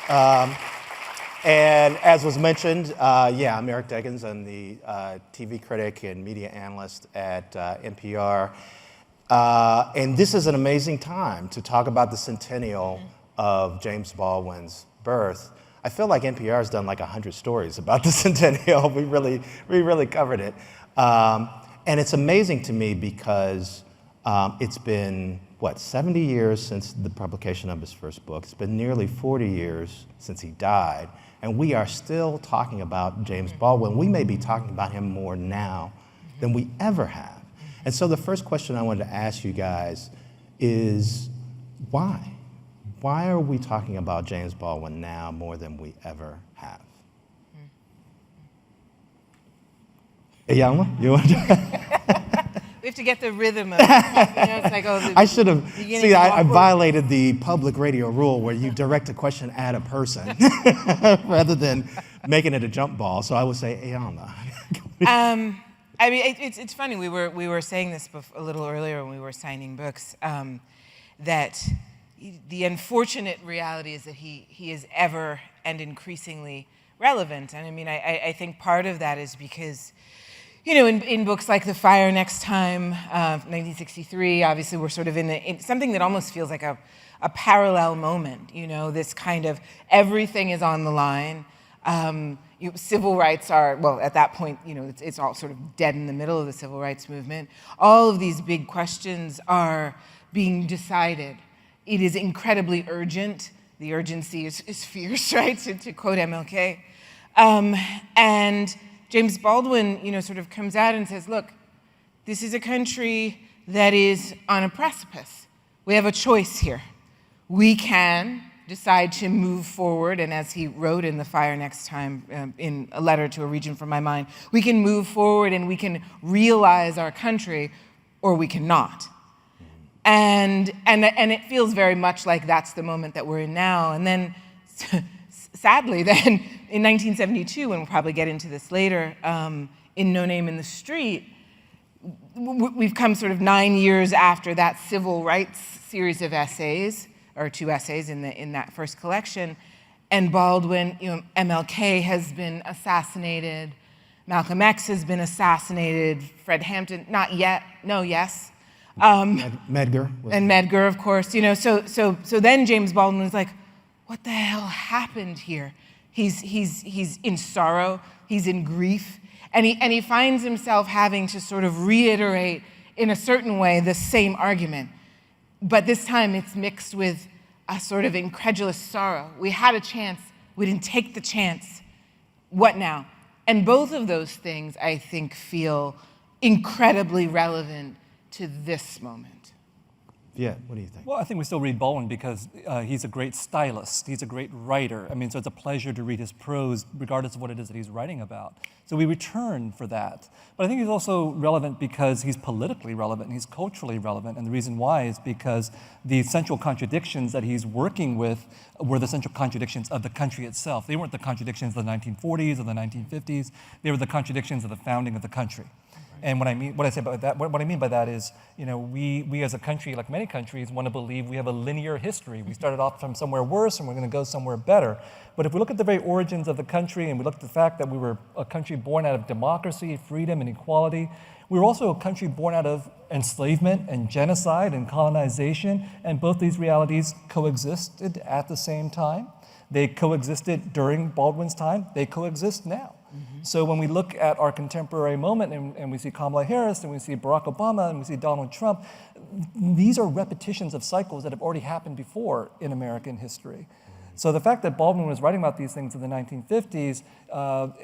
And as was mentioned, I'm Eric Deggans. I'm the TV critic and media analyst at NPR. And this is an amazing time to talk about the centennial of James Baldwin's birth. I feel like NPR has done like 100 stories about the centennial. We really covered it. And it's amazing to me because it's been, 70 years since the publication of his first book. It's been nearly 40 years since he died. And we are still talking about James Baldwin. We may be talking about him more now than we ever have. And so the first question I wanted to ask you guys is, why? Why are we talking about James Baldwin now more than we ever have? Iyanla, you want to? We have to get the rhythm of it. It's like, I should have, I violated the public radio rule where you direct a question at a person rather than making it a jump ball. So I would say, Iyanla. I mean, it's funny, we were saying this a little earlier when we were signing books, that the unfortunate reality is that he is ever and increasingly relevant. And I mean, I think part of that is because, in books like The Fire Next Time, 1963, obviously we're sort of in something that almost feels like a parallel moment, this kind of everything is on the line. Civil rights are, well, at that point, it's all sort of dead in the middle of the civil rights movement. All of these big questions are being decided. It is incredibly urgent. The urgency is fierce, right, to quote MLK. And James Baldwin, sort of comes out and says, look, this is a country that is on a precipice. We have a choice here. We can decide to move forward, and as he wrote in The Fire Next Time, in a letter to a region from my mind, we can move forward and we can realize our country, or we cannot. And it feels very much like that's the moment that we're in now. And then, sadly, then, in 1972, and we'll probably get into this later, in No Name in the Street, we've come sort of 9 years after that civil rights series of essays, or 2 essays in that first collection, and Baldwin, MLK has been assassinated, Malcolm X has been assassinated, Fred Hampton, not yet, no, yes. Medgar. And Medgar, of course, so then James Baldwin was like, what the hell happened here? He's in sorrow, he's in grief, and he finds himself having to sort of reiterate in a certain way the same argument. But this time it's mixed with a sort of incredulous sorrow. We had a chance, we didn't take the chance. What now? And both of those things, I think, feel incredibly relevant to this moment. Yeah, what do you think? Well, I think we still read Baldwin because he's a great stylist. He's a great writer. I mean, so it's a pleasure to read his prose, regardless of what it is that he's writing about. So we return for that. But I think he's also relevant because he's politically relevant and he's culturally relevant. And the reason why is because the central contradictions that he's working with were the central contradictions of the country itself. They weren't the contradictions of the 1940s or the 1950s. They were the contradictions of the founding of the country. And what I mean by that is, we as a country, like many countries, want to believe we have a linear history. We started off from somewhere worse and we're going to go somewhere better. But if we look at the very origins of the country and we look at the fact that we were a country born out of democracy, freedom, and equality, we were also a country born out of enslavement and genocide and colonization, and both these realities coexisted at the same time. They coexisted during Baldwin's time. They coexist now. Mm-hmm. So when we look at our contemporary moment and we see Kamala Harris and we see Barack Obama and we see Donald Trump, these are repetitions of cycles that have already happened before in American history. So the fact that Baldwin was writing about these things in the 1950s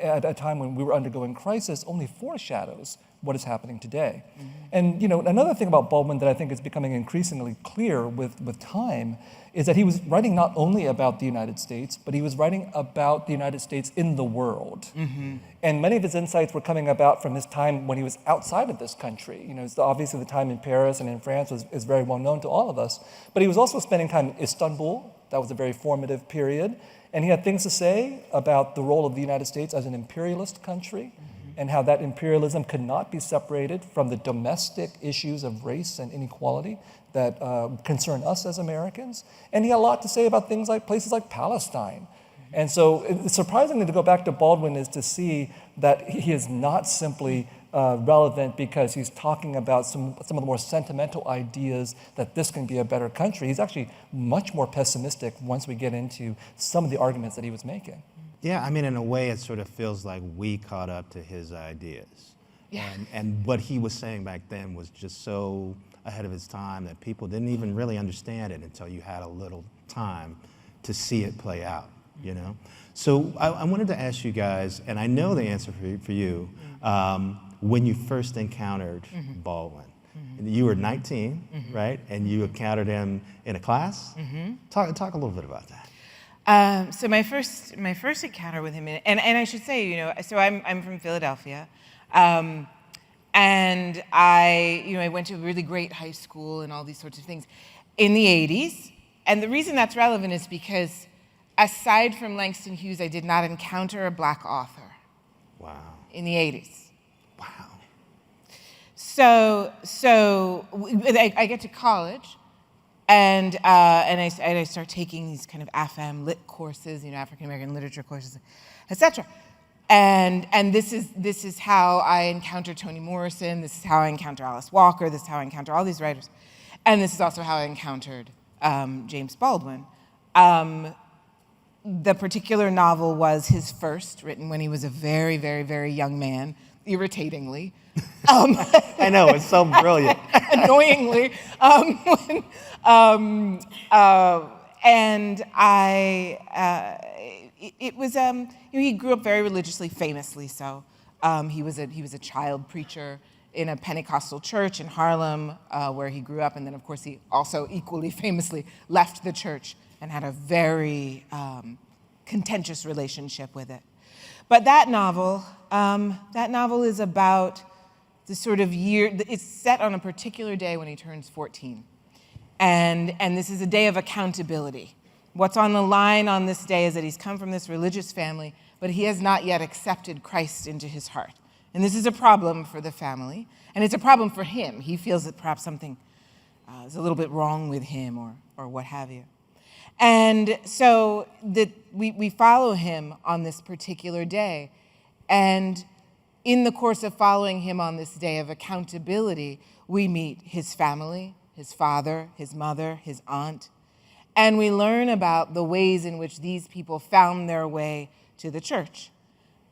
at a time when we were undergoing crisis only foreshadows what is happening today. Mm-hmm. And another thing about Baldwin that I think is becoming increasingly clear with time is that he was writing not only about the United States, but he was writing about the United States in the world. Mm-hmm. And many of his insights were coming about from his time when he was outside of this country. Obviously the time in Paris and in France is very well known to all of us, but he was also spending time in Istanbul. That was a very formative period. And he had things to say about the role of the United States as an imperialist country, and how that imperialism could not be separated from the domestic issues of race and inequality that concern us as Americans. And he had a lot to say about things like places like Palestine, And so it's surprisingly to go back to Baldwin is to see that he is not simply relevant because he's talking about some of the more sentimental ideas that this can be a better country. He's actually much more pessimistic once we get into some of the arguments that he was making. Yeah, I mean, in a way, it sort of feels like we caught up to his ideas. Yeah. And what he was saying back then was just so ahead of his time that people didn't even really understand it until you had a little time to see it play out, you know? So I wanted to ask you guys, and I know the answer for you, when you first encountered Baldwin. You were 19, right? And you encountered him in a class? Talk a little bit about that. So my first encounter with him, and I should say, you know, so I'm from Philadelphia, and I went to a really great high school and all these sorts of things in the 80s. And the reason that's relevant is because aside from Langston Hughes, I did not encounter a black author. Wow. In the 80s. Wow. So I get to college, and I start taking these kind of AFAM lit courses, you know, African American literature courses, etc. And this is how I encounter Toni Morrison. This is how I encounter Alice Walker. This is how I encounter all these writers, and this is also how I encountered James Baldwin. The particular novel was his first, written when he was a very, very, very young man, irritatingly. I know, it's so brilliant. Annoyingly. It was, he grew up very religiously, famously so. He was a child preacher in a Pentecostal church in Harlem, where he grew up, and then of course he also equally famously left the church and had a very contentious relationship with it. But that novel is about the sort of year, it's set on a particular day when he turns 14. And this is a day of accountability. What's on the line on this day is that he's come from this religious family, but he has not yet accepted Christ into his heart. And this is a problem for the family, and it's a problem for him. He feels that perhaps something is a little bit wrong with him or what have you. And so we follow him on this particular day. And in the course of following him on this day of accountability, we meet his family, his father, his mother, his aunt, and we learn about the ways in which these people found their way to the church.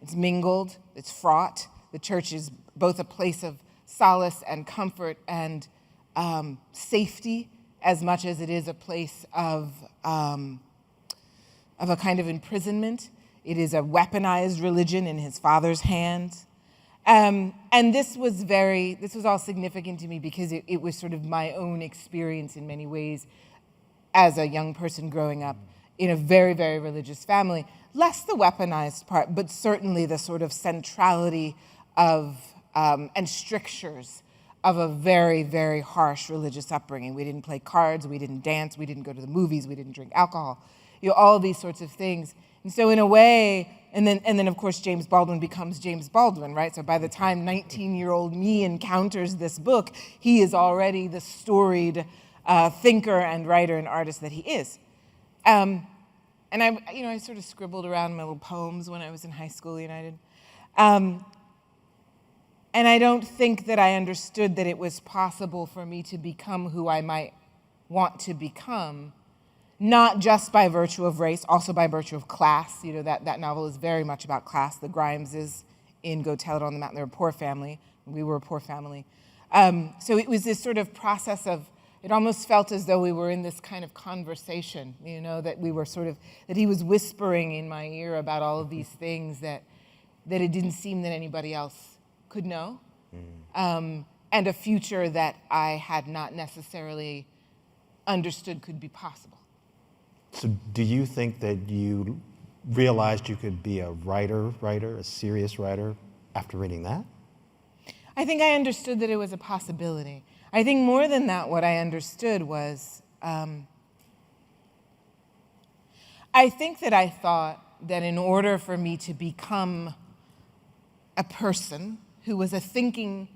It's mingled, it's fraught. The church is both a place of solace and comfort and safety, as much as it is a place of a kind of imprisonment. It is a weaponized religion in his father's hands. And this was all significant to me because it was sort of my own experience in many ways as a young person growing up in a very, very religious family. Less the weaponized part, but certainly the sort of centrality of, and strictures of a very, very harsh religious upbringing. We didn't play cards, we didn't dance, we didn't go to the movies, we didn't drink alcohol, you know, all these sorts of things. And so in a way, and then of course James Baldwin becomes James Baldwin, right? So by the time 19-year-old me encounters this book, he is already the storied thinker and writer and artist that he is. And I sort of scribbled around my little poems when I was in high school, United. And I don't think that I understood that it was possible for me to become who I might want to become, not just by virtue of race, also by virtue of class. You know, that novel is very much about class. The Grimeses in Go Tell It on the Mountain, they're a poor family. We were a poor family. So it was this sort of process of, it almost felt as though we were in this kind of conversation, you know, that we were sort of, that he was whispering in my ear about all of these things that it didn't seem that anybody else could know, and a future that I had not necessarily understood could be possible. So do you think that you realized you could be a writer, a serious writer, after reading that? I think I understood that it was a possibility. I think more than that, what I understood was, I think that I thought that in order for me to become a person who was a thinking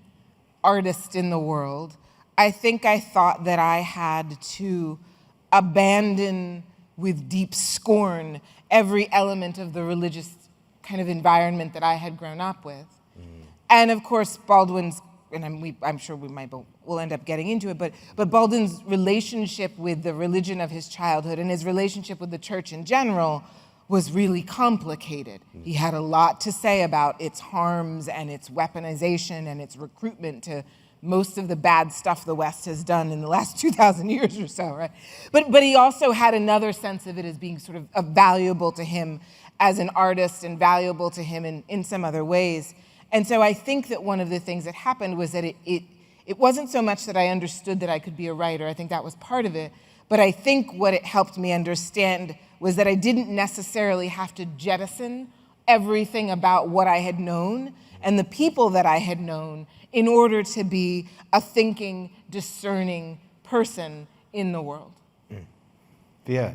artist in the world, I think I thought that I had to abandon with deep scorn every element of the religious kind of environment that I had grown up with. And of course, Baldwin's, and I'm sure we'll end up getting into it, but Baldwin's relationship with the religion of his childhood and his relationship with the church in general was really complicated. He had a lot to say about its harms and its weaponization and its recruitment to most of the bad stuff the West has done in the last 2,000 years or so, right? But he also had another sense of it as being sort of valuable to him as an artist and valuable to him in some other ways. And so I think that one of the things that happened was that it wasn't so much that I understood that I could be a writer. I think that was part of it. But I think what it helped me understand was that I didn't necessarily have to jettison everything about what I had known and the people that I had known in order to be a thinking, discerning person in the world. Yeah.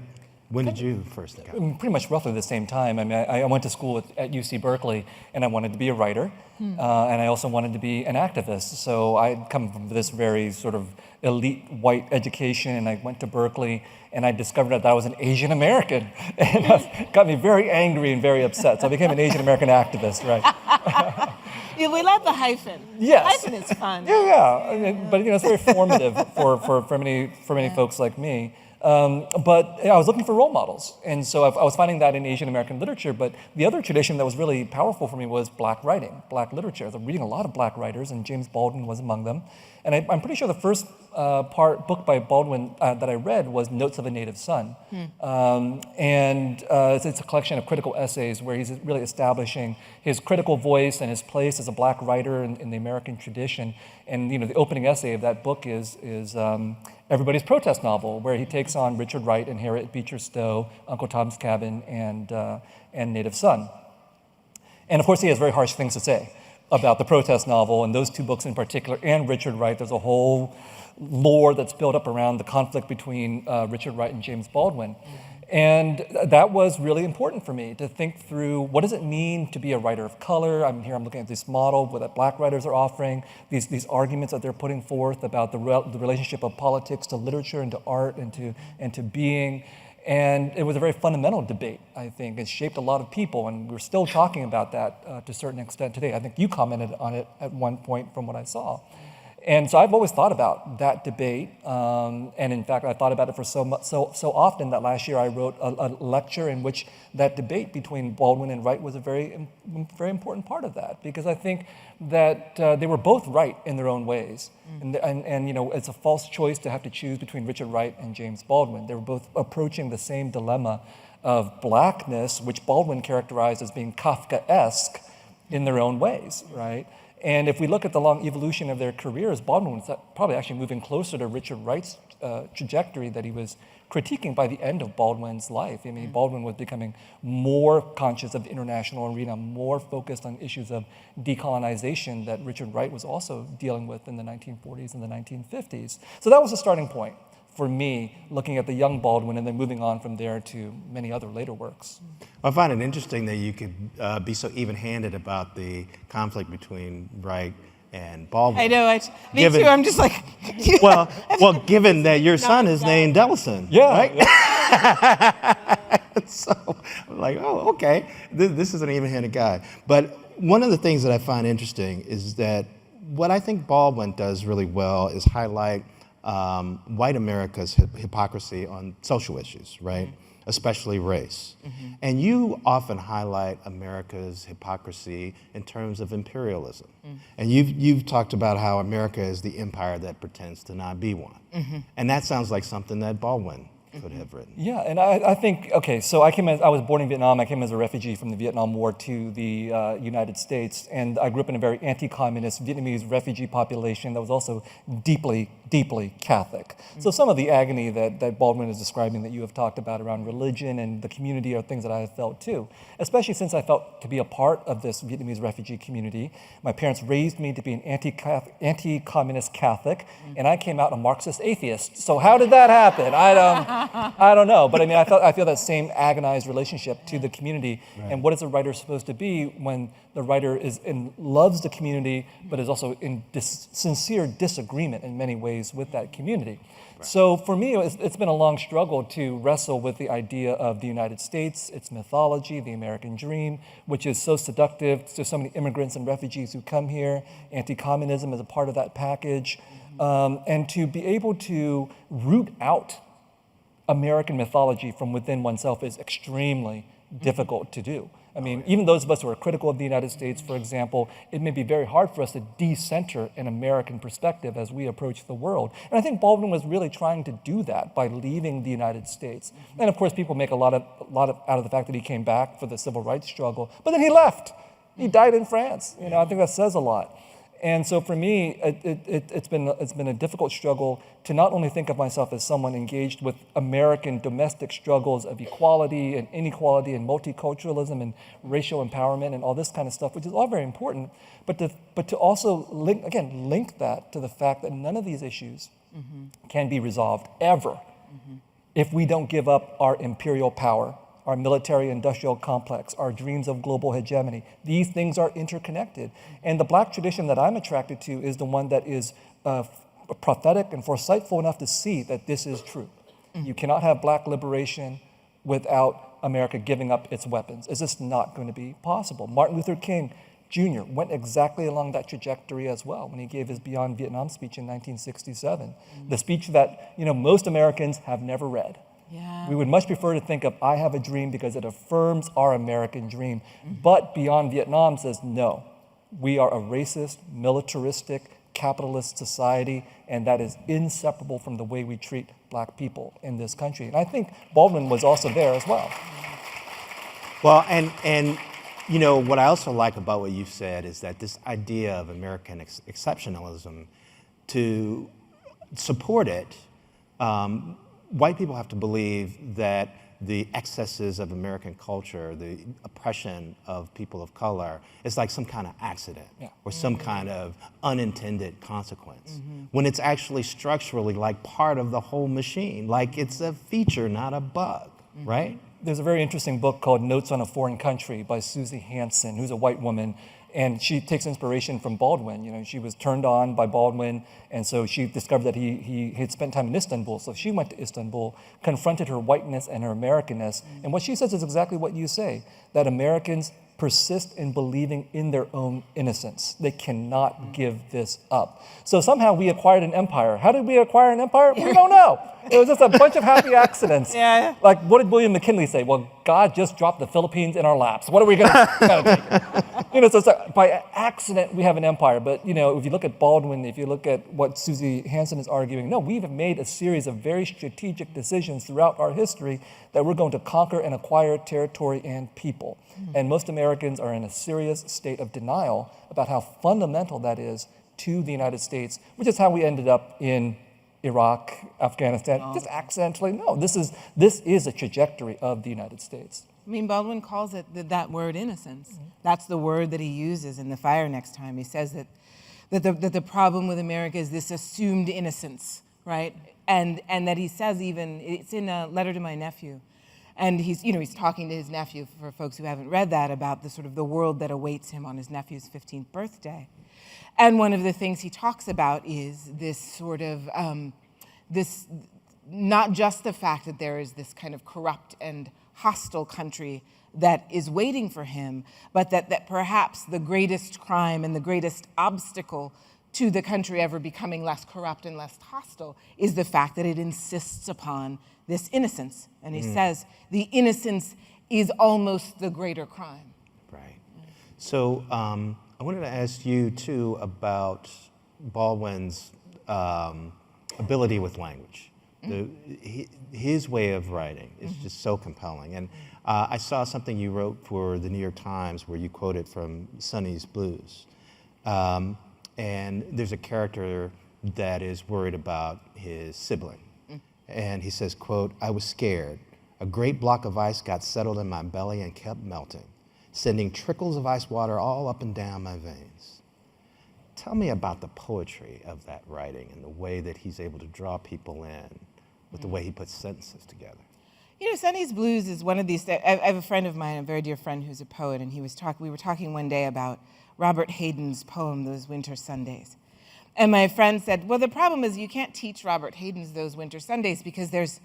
When did you first encounter? Pretty much roughly the same time. I mean, I went to school at UC Berkeley, and I wanted to be a writer, and I also wanted to be an activist. So I'd come from this very sort of elite white education, and I went to Berkeley, and I discovered that I was an Asian American, and that got me very angry and very upset. So I became an Asian American activist, right? Yeah, we love the hyphen. Yes. The hyphen is fun. Yeah. I mean, but it's very formative for many folks like me. But I was looking for role models, and so I was finding that in Asian American literature. But the other tradition that was really powerful for me was Black writing, Black literature. I was reading a lot of Black writers, and James Baldwin was among them. And I'm pretty sure the first book by Baldwin that I read was Notes of a Native Son. It's a collection of critical essays where he's really establishing his critical voice and his place as a Black writer in the American tradition. And the opening essay of that book is Everybody's Protest Novel, where he takes on Richard Wright and Harriet Beecher Stowe, Uncle Tom's Cabin, and Native Son. And of course, he has very harsh things to say about the protest novel and those two books in particular, and Richard Wright. There's a whole lore that's built up around the conflict between Richard Wright and James Baldwin. And that was really important for me to think through, what does it mean to be a writer of color? I'm looking at this model that Black writers are offering, these arguments that they're putting forth about the relationship of politics to literature and to art and to being. And it was a very fundamental debate, I think. It shaped a lot of people, and we're still talking about that to a certain extent today. I think you commented on it at one point from what I saw. And so I've always thought about that debate, and in fact, I thought about it for so often that last year I wrote a lecture in which that debate between Baldwin and Wright was a very, very important part of that, because I think that they were both right in their own ways, and it's a false choice to have to choose between Richard Wright and James Baldwin. They were both approaching the same dilemma of Blackness, which Baldwin characterized as being Kafkaesque in their own ways, right? And if we look at the long evolution of their careers, Baldwin was probably actually moving closer to Richard Wright's trajectory that he was critiquing by the end of Baldwin's life. I mean, Baldwin was becoming more conscious of the international arena, more focused on issues of decolonization that Richard Wright was also dealing with in the 1940s and the 1950s. So that was a starting point for me, looking at the young Baldwin and then moving on from there to many other later works. I find it interesting that you could be so even-handed about the conflict between Wright and Baldwin. I know, me too, I'm just like... well, given that your son is named Ellison, right? So I'm like, oh, okay, this is an even-handed guy. But one of the things that I find interesting is that what I think Baldwin does really well is highlight white America's hypocrisy on social issues, right? Especially race. And you often highlight America's hypocrisy in terms of imperialism. And you've talked about how America is the empire that pretends to not be one. And that sounds like something that Baldwin could have written. Yeah, and I think, okay, so I was born in Vietnam. I came as a refugee from the Vietnam War to the United States, and I grew up in a very anti-communist Vietnamese refugee population that was also deeply, deeply Catholic. So some of the agony that Baldwin is describing that you have talked about around religion and the community are things that I have felt too, especially since I felt to be a part of this Vietnamese refugee community. My parents raised me to be an anti-communist Catholic, and I came out a Marxist atheist. So how did that happen? I don't know, but I mean, I feel that same agonized relationship to the community. Right. And what is a writer supposed to be when the writer loves the community, but is also in sincere disagreement in many ways with that community? Right. So for me, it's been a long struggle to wrestle with the idea of the United States, its mythology, the American dream, which is so seductive to so many immigrants and refugees who come here. Anti-communism is a part of that package. And to be able to root out American mythology from within oneself is extremely difficult to do. I mean, even those of us who are critical of the United States, for example, it may be very hard for us to decenter an American perspective as we approach the world. And I think Baldwin was really trying to do that by leaving the United States. And of course, people make a lot out of the fact that he came back for the civil rights struggle, but then he left. He died in France. You know, I think that says a lot. And so for me, it's been a difficult struggle to not only think of myself as someone engaged with American domestic struggles of equality and inequality and multiculturalism and racial empowerment and all this kind of stuff, which is all very important, but to also link that to the fact that none of these issues can be resolved ever if we don't give up our imperial power, our military-industrial complex, our dreams of global hegemony. These things are interconnected. And the Black tradition that I'm attracted to is the one that is prophetic and foresightful enough to see that this is true. You cannot have Black liberation without America giving up its weapons. It's just not going to be possible. Martin Luther King Jr. went exactly along that trajectory as well when he gave his Beyond Vietnam speech in 1967. The speech that most Americans have never read. Yeah. We would much prefer to think of I Have a Dream because it affirms our American dream. But Beyond Vietnam says no. We are a racist, militaristic, capitalist society, and that is inseparable from the way we treat Black people in this country. And I think Baldwin was also there as well. Well, and what I also like about what you said is that this idea of American exceptionalism, to support it, white people have to believe that the excesses of American culture, the oppression of people of color, is like some kind of accident or some kind of unintended consequence, when it's actually structurally like part of the whole machine, like it's a feature, not a bug, right? There's a very interesting book called Notes on a Foreign Country by Susie Hansen, who's a white woman. And she takes inspiration from Baldwin. She was turned on by Baldwin, and so she discovered that he had spent time in Istanbul. So she went to Istanbul, confronted her whiteness and her Americanness. And what she says is exactly what you say, that Americans persist in believing in their own innocence. They cannot give this up. So somehow we acquired an empire. How did we acquire an empire? We don't know. It was just a bunch of happy accidents. Yeah. Like, what did William McKinley say? Well, God just dropped the Philippines in our laps. What are we going to take? So it's like, by accident, we have an empire. But, if you look at Baldwin, if you look at what Susie Hansen is arguing, no, we've made a series of very strategic decisions throughout our history that we're going to conquer and acquire territory and people. And most Americans are in a serious state of denial about how fundamental that is to the United States, which is how we ended up in Iraq, Afghanistan, just accidentally. No, this is a trajectory of the United States. I mean, Baldwin calls it that word innocence. That's the word that he uses in The Fire Next Time. He says that the problem with America is this assumed innocence, right? And that he says even, it's in a letter to my nephew, and he's talking to his nephew, for folks who haven't read that, about the sort of the world that awaits him on his nephew's 15th birthday. And one of the things he talks about is this sort of, this, not just the fact that there is this kind of corrupt and hostile country that is waiting for him, but that perhaps the greatest crime and the greatest obstacle to the country ever becoming less corrupt and less hostile is the fact that it insists upon this innocence. And he says the innocence is almost the greater crime. Right. So I wanted to ask you too about Baldwin's ability with language. His way of writing is just so compelling. And I saw something you wrote for the New York Times where you quoted from Sonny's Blues. And there's a character that is worried about his sibling. And he says, quote, "I was scared. A great block of ice got settled in my belly and kept melting, sending trickles of ice water all up and down my veins." Tell me about the poetry of that writing and the way that he's able to draw people in with the way he puts sentences together. You know, Sonny's Blues is one of these. I have a friend of mine, a very dear friend, who's a poet, and we were talking one day about Robert Hayden's poem, Those Winter Sundays. And my friend said, well, the problem is you can't teach Robert Hayden's Those Winter Sundays because it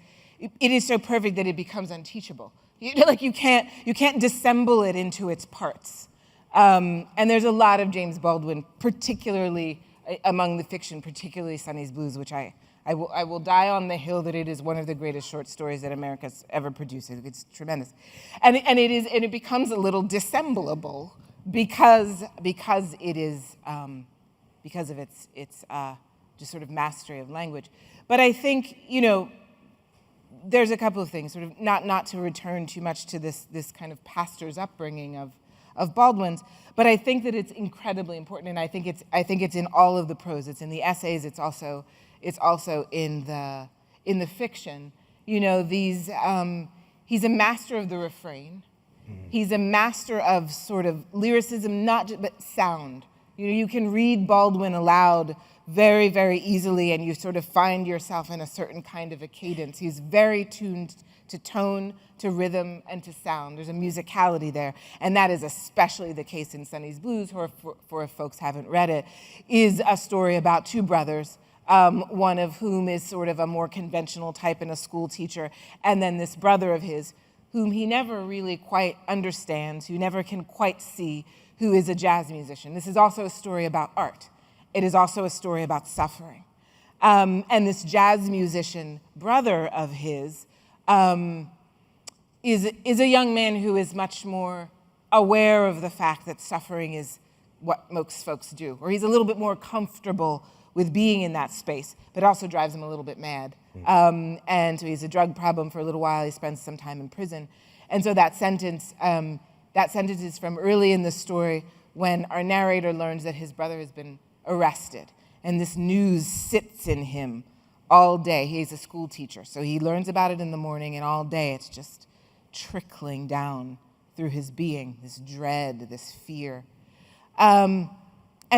is so perfect that it becomes unteachable. You can't dissemble it into its parts. And there's a lot of James Baldwin, particularly among the fiction, particularly Sonny's Blues, which I will die on the hill that it is one of the greatest short stories that America's ever produced. It's tremendous, and it becomes a little dissemblable because it is because of its just sort of mastery of language. But I think, you know, there's a couple of things, sort of not to return too much to this kind of pastor's upbringing of Baldwin's, but I think that it's incredibly important, and I think it's in all of the prose. It's in the essays. It's also in the fiction. You know, he's a master of the refrain. He's a master of sort of lyricism, but sound. You know, you can read Baldwin aloud very, very easily, and you sort of find yourself in a certain kind of a cadence. He's very tuned to tone, to rhythm, and to sound. There's a musicality there, and that is especially the case in Sonny's Blues, for if folks haven't read it, is a story about two brothers, one of whom is sort of a more conventional type and a school teacher, and then this brother of his, whom he never really quite understands, who never can quite see, who is a jazz musician. This is also a story about art. It is also a story about suffering. And this jazz musician brother of his is a young man who is much more aware of the fact that suffering is what most folks do, or he's a little bit more comfortable with being in that space, but also drives him a little bit mad. And so he has a drug problem for a little while. He spends some time in prison. And so that sentence is from early in the story when our narrator learns that his brother has been arrested. And this news sits in him all day. He's a school teacher, so he learns about it in the morning, and all day it's just trickling down through his being, this dread, this fear. And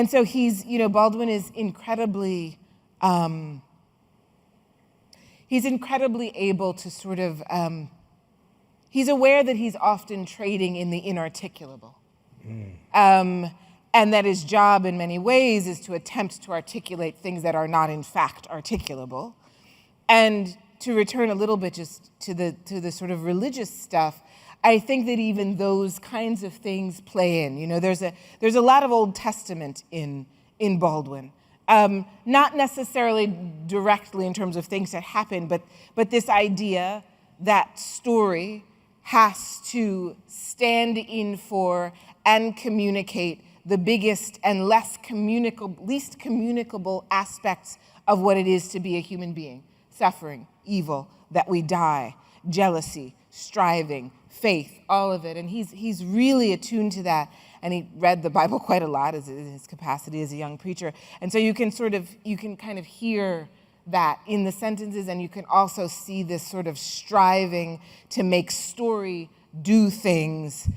so Baldwin is incredibly able to sort of, he's aware that he's often trading in the inarticulable. And that his job in many ways is to attempt to articulate things that are not in fact articulable. And to return a little bit just to the sort of religious stuff, I think that even those kinds of things play in. You know, there's a lot of Old Testament in Baldwin. Not necessarily directly in terms of things that happen, but this idea that story has to stand in for and communicate the biggest and least communicable aspects of what it is to be a human being. Suffering, evil, that we die, jealousy, striving, faith, all of it. And he's really attuned to that. And he read the Bible quite a lot in his capacity as a young preacher. And so you can kind of hear that in the sentences, and you can also see this sort of striving to make story do things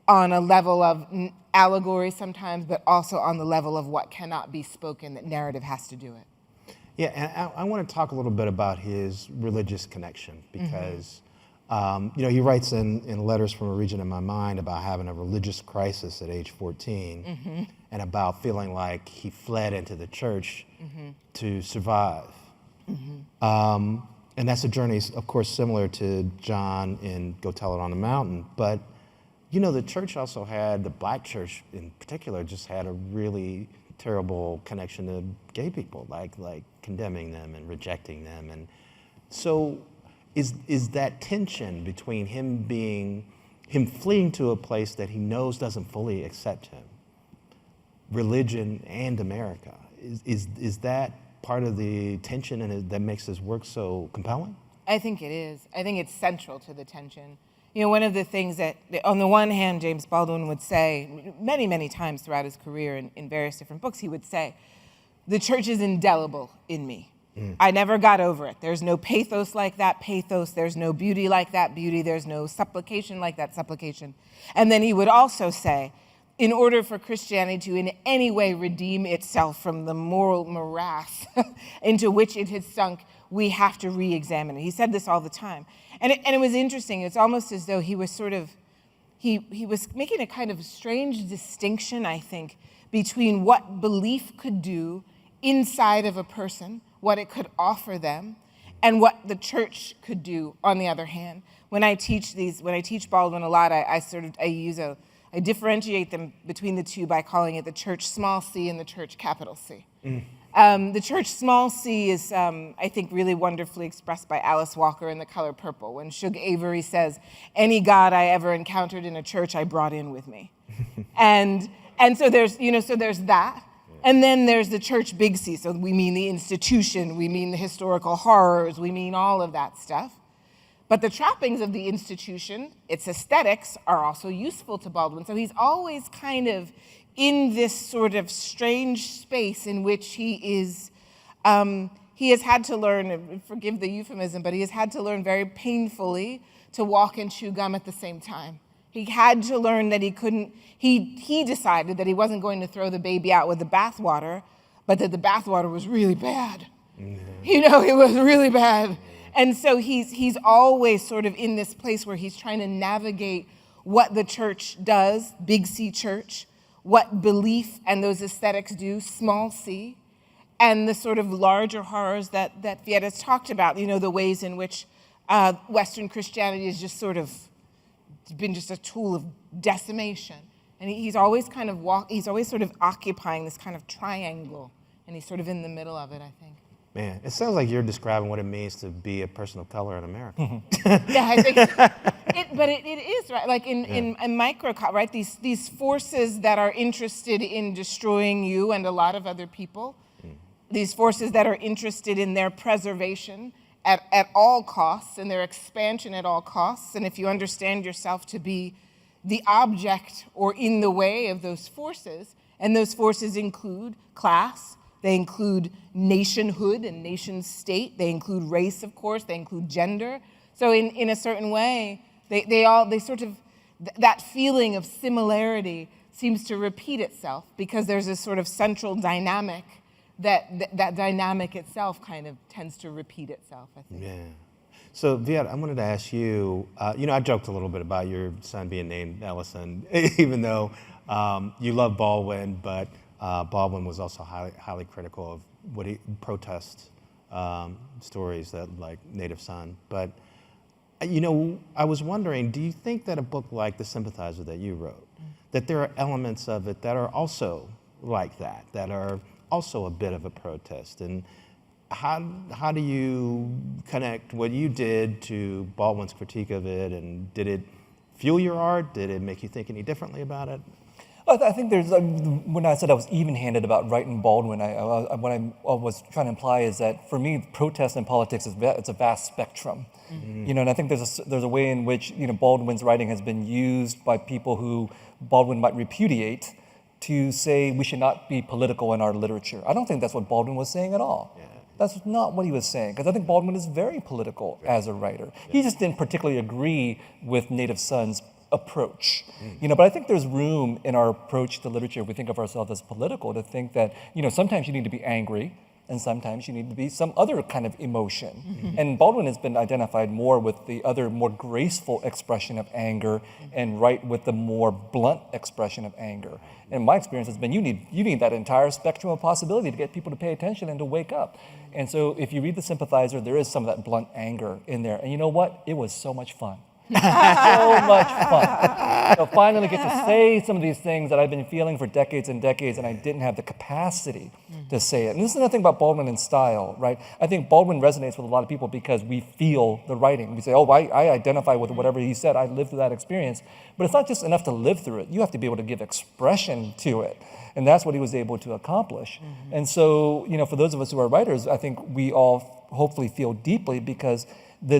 on a level of allegory sometimes, but also on the level of what cannot be spoken, that narrative has to do it. Yeah, and I want to talk a little bit about his religious connection, because he writes in Letters from a Region in My Mind about having a religious crisis at age 14, and about feeling like he fled into the church to survive. And that's a journey, of course, similar to John in Go Tell It on the Mountain. But, you know, the church also had, the black church in particular, just had a really terrible connection to gay people, like condemning them and rejecting them. And so is that tension between him fleeing to a place that he knows doesn't fully accept him, religion and America, is that part of the tension and that makes his work so compelling? I think it is. I think it's central to the tension. You know, one of the things that, on the one hand, James Baldwin would say many, many times throughout his career in various different books, he would say, the church is indelible in me. I never got over it. There's no pathos like that pathos. There's no beauty like that beauty. There's no supplication like that supplication. And then he would also say, in order for Christianity to in any way redeem itself from the moral morass into which it has sunk, we have to re-examine it. He said this all the time. And it was interesting. It's almost as though he was sort of, he was making a kind of strange distinction, I think, between what belief could do inside of a person, what it could offer them, and what the church could do on the other hand. When I teach Baldwin a lot, I differentiate them between the two by calling it the church small c and the church capital C. The church small c is, I think, really wonderfully expressed by Alice Walker in The Color Purple, when Shug Avery says, "Any God I ever encountered in a church, I brought in with me." and so there's that. And then there's the church big C. So we mean the institution, we mean the historical horrors, we mean all of that stuff. But the trappings of the institution, its aesthetics, are also useful to Baldwin. So he's always kind of in this sort of strange space in which he has had to learn, forgive the euphemism, but he has had to learn very painfully to walk and chew gum at the same time. He had to learn that he decided that he wasn't going to throw the baby out with the bathwater, but that the bathwater was really bad. It was really bad. And so he's always sort of in this place where he's trying to navigate what the church does, big C church, what belief and those aesthetics do, small c, and the sort of larger horrors that Vietta's talked about, the ways in which Western Christianity is just sort of been just a tool of decimation. And he's always he's always sort of occupying this kind of triangle, and he's sort of in the middle of it, I think. Man, it sounds like you're describing what it means to be a person of color in America. Yeah, I think but it is, right? Like in microcosm, right? These forces that are interested in destroying you and a lot of other people, these forces that are interested in their preservation at all costs and their expansion at all costs. And if you understand yourself to be the object or in the way of those forces, and those forces include class, they include nationhood and nation state, they include race, of course, they include gender. So in a certain way, they sort of, that feeling of similarity seems to repeat itself because there's this sort of central dynamic that dynamic itself kind of tends to repeat itself, I think. Yeah. So, Viet, I wanted to ask you, I joked a little bit about your son being named Ellison, even though you love Baldwin, but Baldwin was also highly critical of what he protest stories that like Native Son. But, I was wondering, do you think that a book like The Sympathizer that you wrote, that there are elements of it that are also like that are also a bit of a protest? And how do you connect what you did to Baldwin's critique of it? And did it fuel your art? Did it make you think any differently about it? I think there's, when I said I was even-handed about writing Baldwin, what I was trying to imply is that for me, protest in politics it's a vast spectrum. Mm-hmm. And I think there's a way in which Baldwin's writing has been used by people who Baldwin might repudiate to say we should not be political in our literature. I don't think that's what Baldwin was saying at all. Yeah. That's not what he was saying, because I think Baldwin is very political as a writer. Yeah. He just didn't particularly agree with Native Son's approach. But I think there's room in our approach to literature, if we think of ourselves as political, to think that, sometimes you need to be angry, and sometimes you need to be some other kind of emotion. Mm-hmm. And Baldwin has been identified more with the other more graceful expression of anger, and Wright with the more blunt expression of anger. And my experience has been you need that entire spectrum of possibility to get people to pay attention and to wake up. And so if you read The Sympathizer, there is some of that blunt anger in there. And you know what? It was so much fun. So much fun. So finally get to say some of these things that I've been feeling for decades and decades, and I didn't have the capacity to say it. And this is another thing about Baldwin and style, right? I think Baldwin resonates with a lot of people because we feel the writing. We say, oh, I identify with whatever he said. I lived through that experience. But it's not just enough to live through it. You have to be able to give expression to it. And that's what he was able to accomplish. Mm-hmm. And so, for those of us who are writers, I think we all hopefully feel deeply because the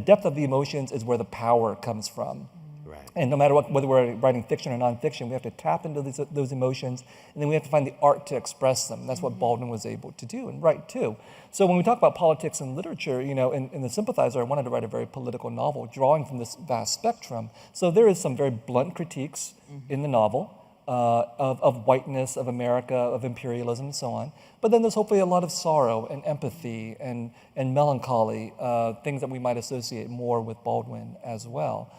depth of the emotions is where the power comes from. Right. And no matter whether we're writing fiction or nonfiction, we have to tap into those emotions, and then we have to find the art to express them. That's what Baldwin was able to do, and write too. So when we talk about politics and literature, in The Sympathizer, I wanted to write a very political novel, drawing from this vast spectrum. So there is some very blunt critiques in the novel. of whiteness, of America, of imperialism, and so on. But then there's hopefully a lot of sorrow and empathy and melancholy, things that we might associate more with Baldwin as well.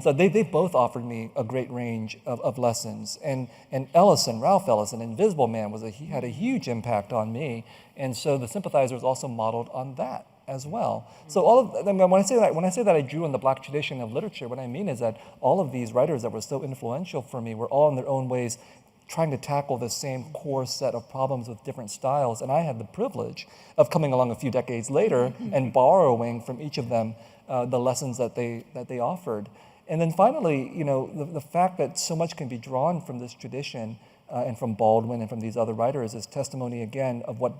So they both offered me a great range of lessons. And Ellison, Ralph Ellison, Invisible Man, he had a huge impact on me. And so The Sympathizer is also modeled on that as well. So when I say that I drew on the Black tradition of literature, what I mean is that all of these writers that were so influential for me were all in their own ways trying to tackle the same core set of problems with different styles. And I had the privilege of coming along a few decades later and borrowing from each of them the lessons that they offered. And then finally, the fact that so much can be drawn from this tradition and from Baldwin and from these other writers is testimony again of what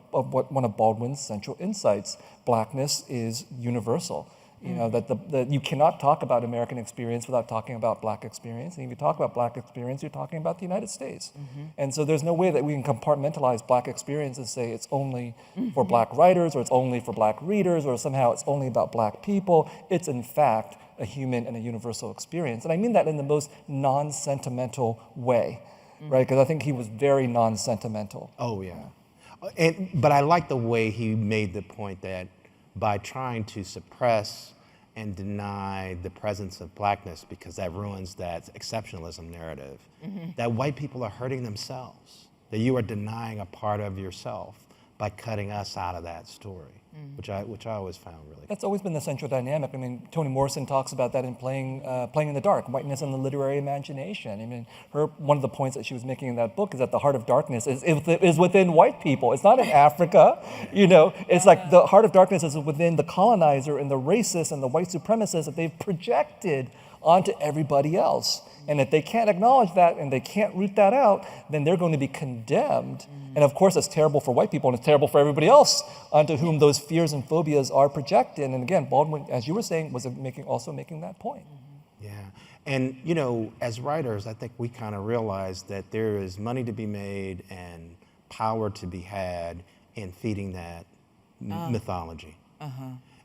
one of Baldwin's central insights: blackness is universal. That you cannot talk about American experience without talking about Black experience. And if you talk about Black experience, you're talking about the United States. And so there's no way that we can compartmentalize Black experience and say it's only for Black writers, or it's only for Black readers, or somehow it's only about Black people. It's in fact a human and a universal experience. And I mean that in the most non-sentimental way, right? Because I think he was very non-sentimental. Oh, yeah. But I like the way he made the point that by trying to suppress and deny the presence of Blackness, because that ruins that exceptionalism narrative, that white people are hurting themselves, that you are denying a part of yourself by cutting us out of that story, which I always found really. That's always been the central dynamic. I mean, Toni Morrison talks about that in Playing in the Dark, Whiteness and the Literary Imagination. I mean, one of the points that she was making in that book is that the heart of darkness is within white people. It's not in Africa, It's like the heart of darkness is within the colonizer and the racist and the white supremacists that they've projected onto everybody else. And if they can't acknowledge that and they can't root that out, then they're going to be condemned. And of course, it's terrible for white people and it's terrible for everybody else onto whom those fears and phobias are projected. And again, Baldwin, as you were saying, was also making that point. Yeah. And, as writers, I think we kind of realize that there is money to be made and power to be had in feeding that mythology.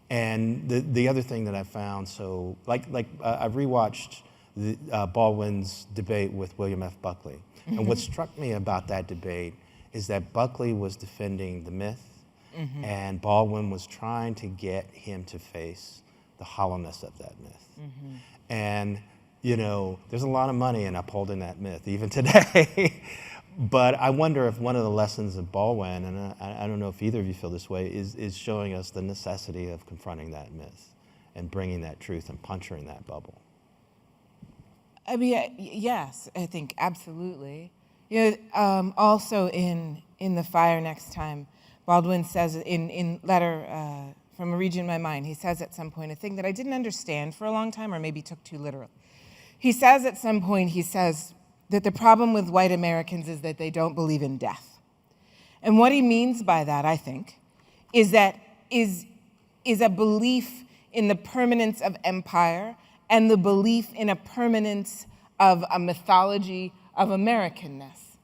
And the other thing that I found, so I've rewatched Baldwin's debate with William F. Buckley. And what struck me about that debate is that Buckley was defending the myth, and Baldwin was trying to get him to face the hollowness of that myth. And, there's a lot of money in upholding that myth, even today. But I wonder if one of the lessons of Baldwin, and I don't know if either of you feel this way, is showing us the necessity of confronting that myth and bringing that truth and puncturing that bubble. I mean, yes, I think absolutely. Also in The Fire Next Time, Baldwin says in Letter from a Region in My Mind, he says at some point a thing that I didn't understand for a long time, or maybe took too literal. He says at some point, that the problem with white Americans is that they don't believe in death. And what he means by that, I think, is a belief in the permanence of empire and the belief in a permanence of a mythology of Americanness.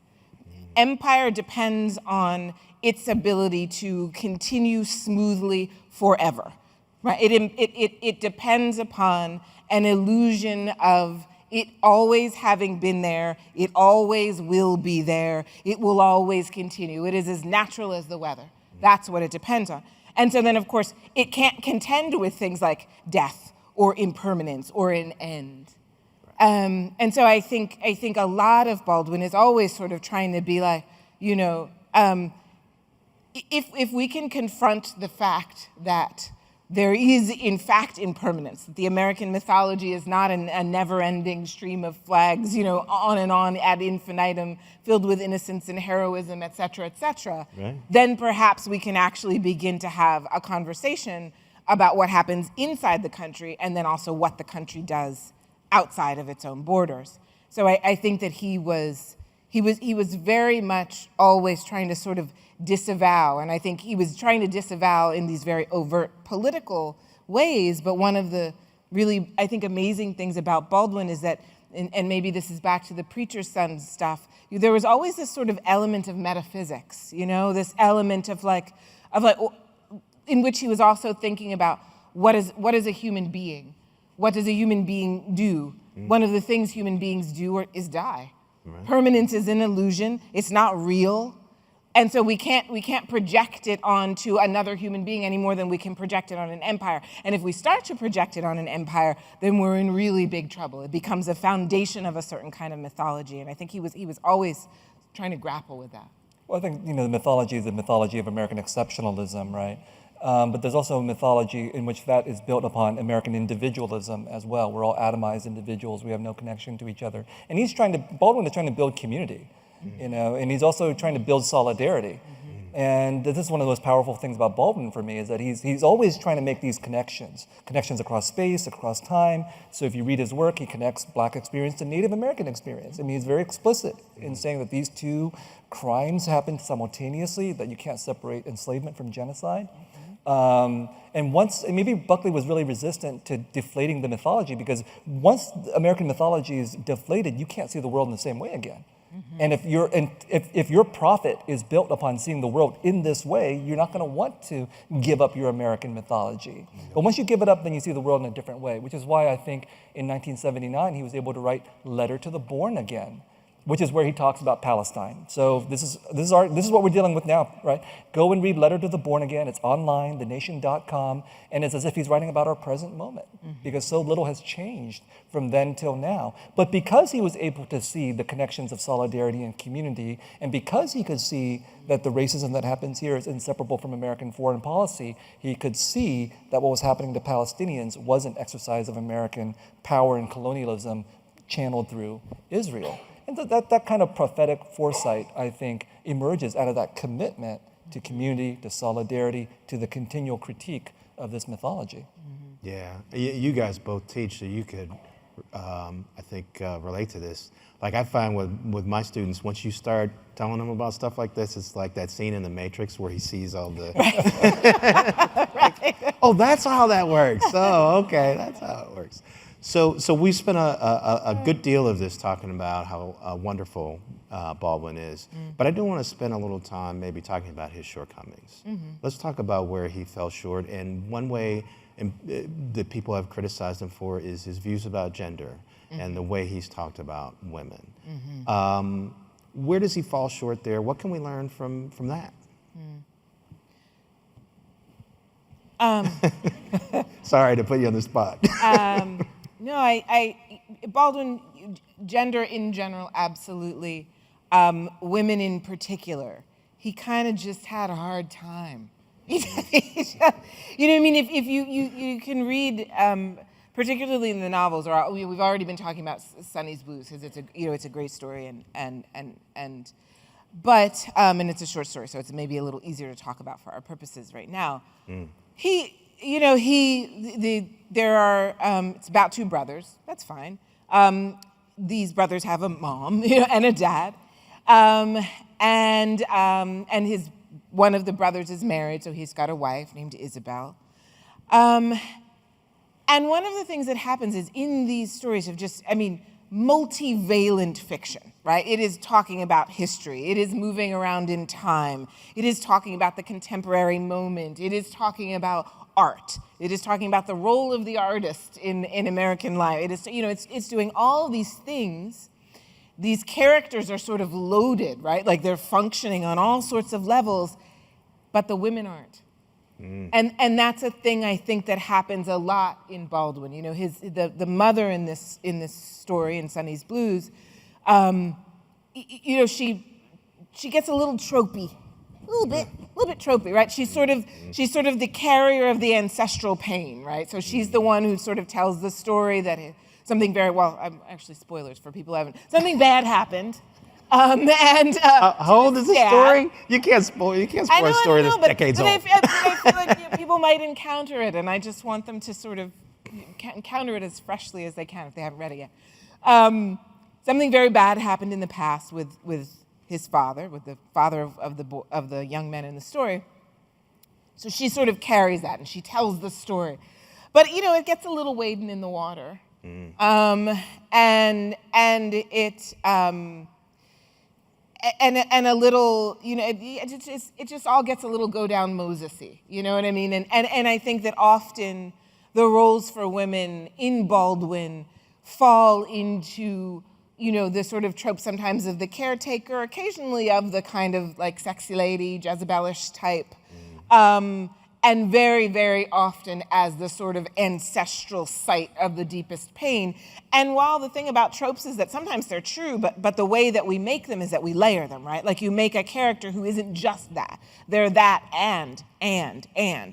Empire depends on its ability to continue smoothly forever, right? It depends upon an illusion of it always having been there, it always will be there, it will always continue. It is as natural as the weather. That's what it depends on. And so then, of course, it can't contend with things like death or impermanence or an end. And so I think a lot of Baldwin is always sort of trying to be like, if we can confront the fact that there is, in fact, impermanence, that the American mythology is not a never-ending stream of flags, on and on ad infinitum, filled with innocence and heroism, et cetera, right. Then perhaps we can actually begin to have a conversation about what happens inside the country and then also what the country does outside of its own borders. So I think that he was very much always trying to sort of disavow, and I think he was trying to disavow in these very overt political ways, but one of the really, I think, amazing things about Baldwin is that, and maybe this is back to the Preacher's Son stuff, there was always this sort of element of metaphysics, this element of like, in which he was also thinking about what is a human being? What does a human being do? One of the things human beings do is die. Permanence is an illusion. It's not real. And so we can't project it onto another human being any more than we can project it on an empire. And if we start to project it on an empire, then we're in really big trouble. It becomes a foundation of a certain kind of mythology. And I think he was always trying to grapple with that. Well, I think the mythology is the mythology of American exceptionalism, right? But there's also a mythology in which that is built upon American individualism as well. We're all atomized individuals. We have no connection to each other. And Baldwin is trying to build community, and he's also trying to build solidarity. And this is one of the most powerful things about Baldwin for me, is that he's always trying to make these connections across space, across time. So if you read his work, he connects Black experience to Native American experience. I mean, he's very explicit in saying that these two crimes happen simultaneously, that you can't separate enslavement from genocide. And maybe Buckley was really resistant to deflating the mythology, because once American mythology is deflated, you can't see the world in the same way again. And if your profit is built upon seeing the world in this way, you're not going to want to give up your American mythology. But once you give it up, then you see the world in a different way, which is why I think in 1979 he was able to write Letter to the Born Again, which is where he talks about Palestine. So this is what we're dealing with now, right? Go and read Letter to the Born Again. It's online, thenation.com, and it's as if he's writing about our present moment, because so little has changed from then till now. But because he was able to see the connections of solidarity and community, and because he could see that the racism that happens here is inseparable from American foreign policy, he could see that what was happening to Palestinians was an exercise of American power and colonialism channeled through Israel. And that kind of prophetic foresight, I think, emerges out of that commitment to community, to solidarity, to the continual critique of this mythology. Yeah, you guys both teach, so you could, I think, relate to this. Like I find with my students, once you start telling them about stuff like this, it's like that scene in The Matrix where he sees all the... Oh, that's how that works. Oh, okay, that's how it works. So we spent a good deal of this talking about how wonderful Baldwin is, but I do want to spend a little time maybe talking about his shortcomings. Let's talk about where he fell short, and one way that people have criticized him for is his views about gender and the way he's talked about women. Where does he fall short there? What can we learn from that? Sorry to put you on the spot. No, Baldwin, gender in general, absolutely. Women in particular, he kind of just had a hard time. You know what I mean? If you can read, particularly in the novels, or we've already been talking about Sonny's Blues, because it's a great story, and it's a short story, so it's maybe a little easier to talk about for our purposes right now. It's about two brothers. That's fine. These brothers have a mom, and a dad, and one of the brothers is married, so he's got a wife named Isabel. And one of the things that happens is in these stories of multivalent fiction, right? It is talking about history. It is moving around in time. It is talking about the contemporary moment. It is talking about art. It is talking about the role of the artist in American life. It is, it's doing all these things. These characters are sort of loaded, right? Like they're functioning on all sorts of levels, but the women aren't. And that's a thing I think that happens a lot in Baldwin. The mother in this story in Sonny's Blues, she gets a little tropey. A little bit tropey, right? She's sort of the carrier of the ancestral pain, right? So she's the one who sort of tells the story that something actually spoilers for people who haven't, something bad happened. How old is the story? You can't spoil a story that's decades old. I feel like people might encounter it, and I just want them to sort of encounter it as freshly as they can if they haven't read it yet. Something very bad happened in the past with his father, with the father of the young men in the story. So she sort of carries that, and she tells the story. But, it gets a little wading in the water. And a little, it just all gets a little go down Moses-y, you know what I mean? And I think that often the roles for women in Baldwin fall into, the sort of trope sometimes of the caretaker, occasionally of the kind of like sexy lady, Jezebelish type, and very, very often as the sort of ancestral site of the deepest pain. And while the thing about tropes is that sometimes they're true, but the way that we make them is that we layer them, right? Like you make a character who isn't just that. They're that and.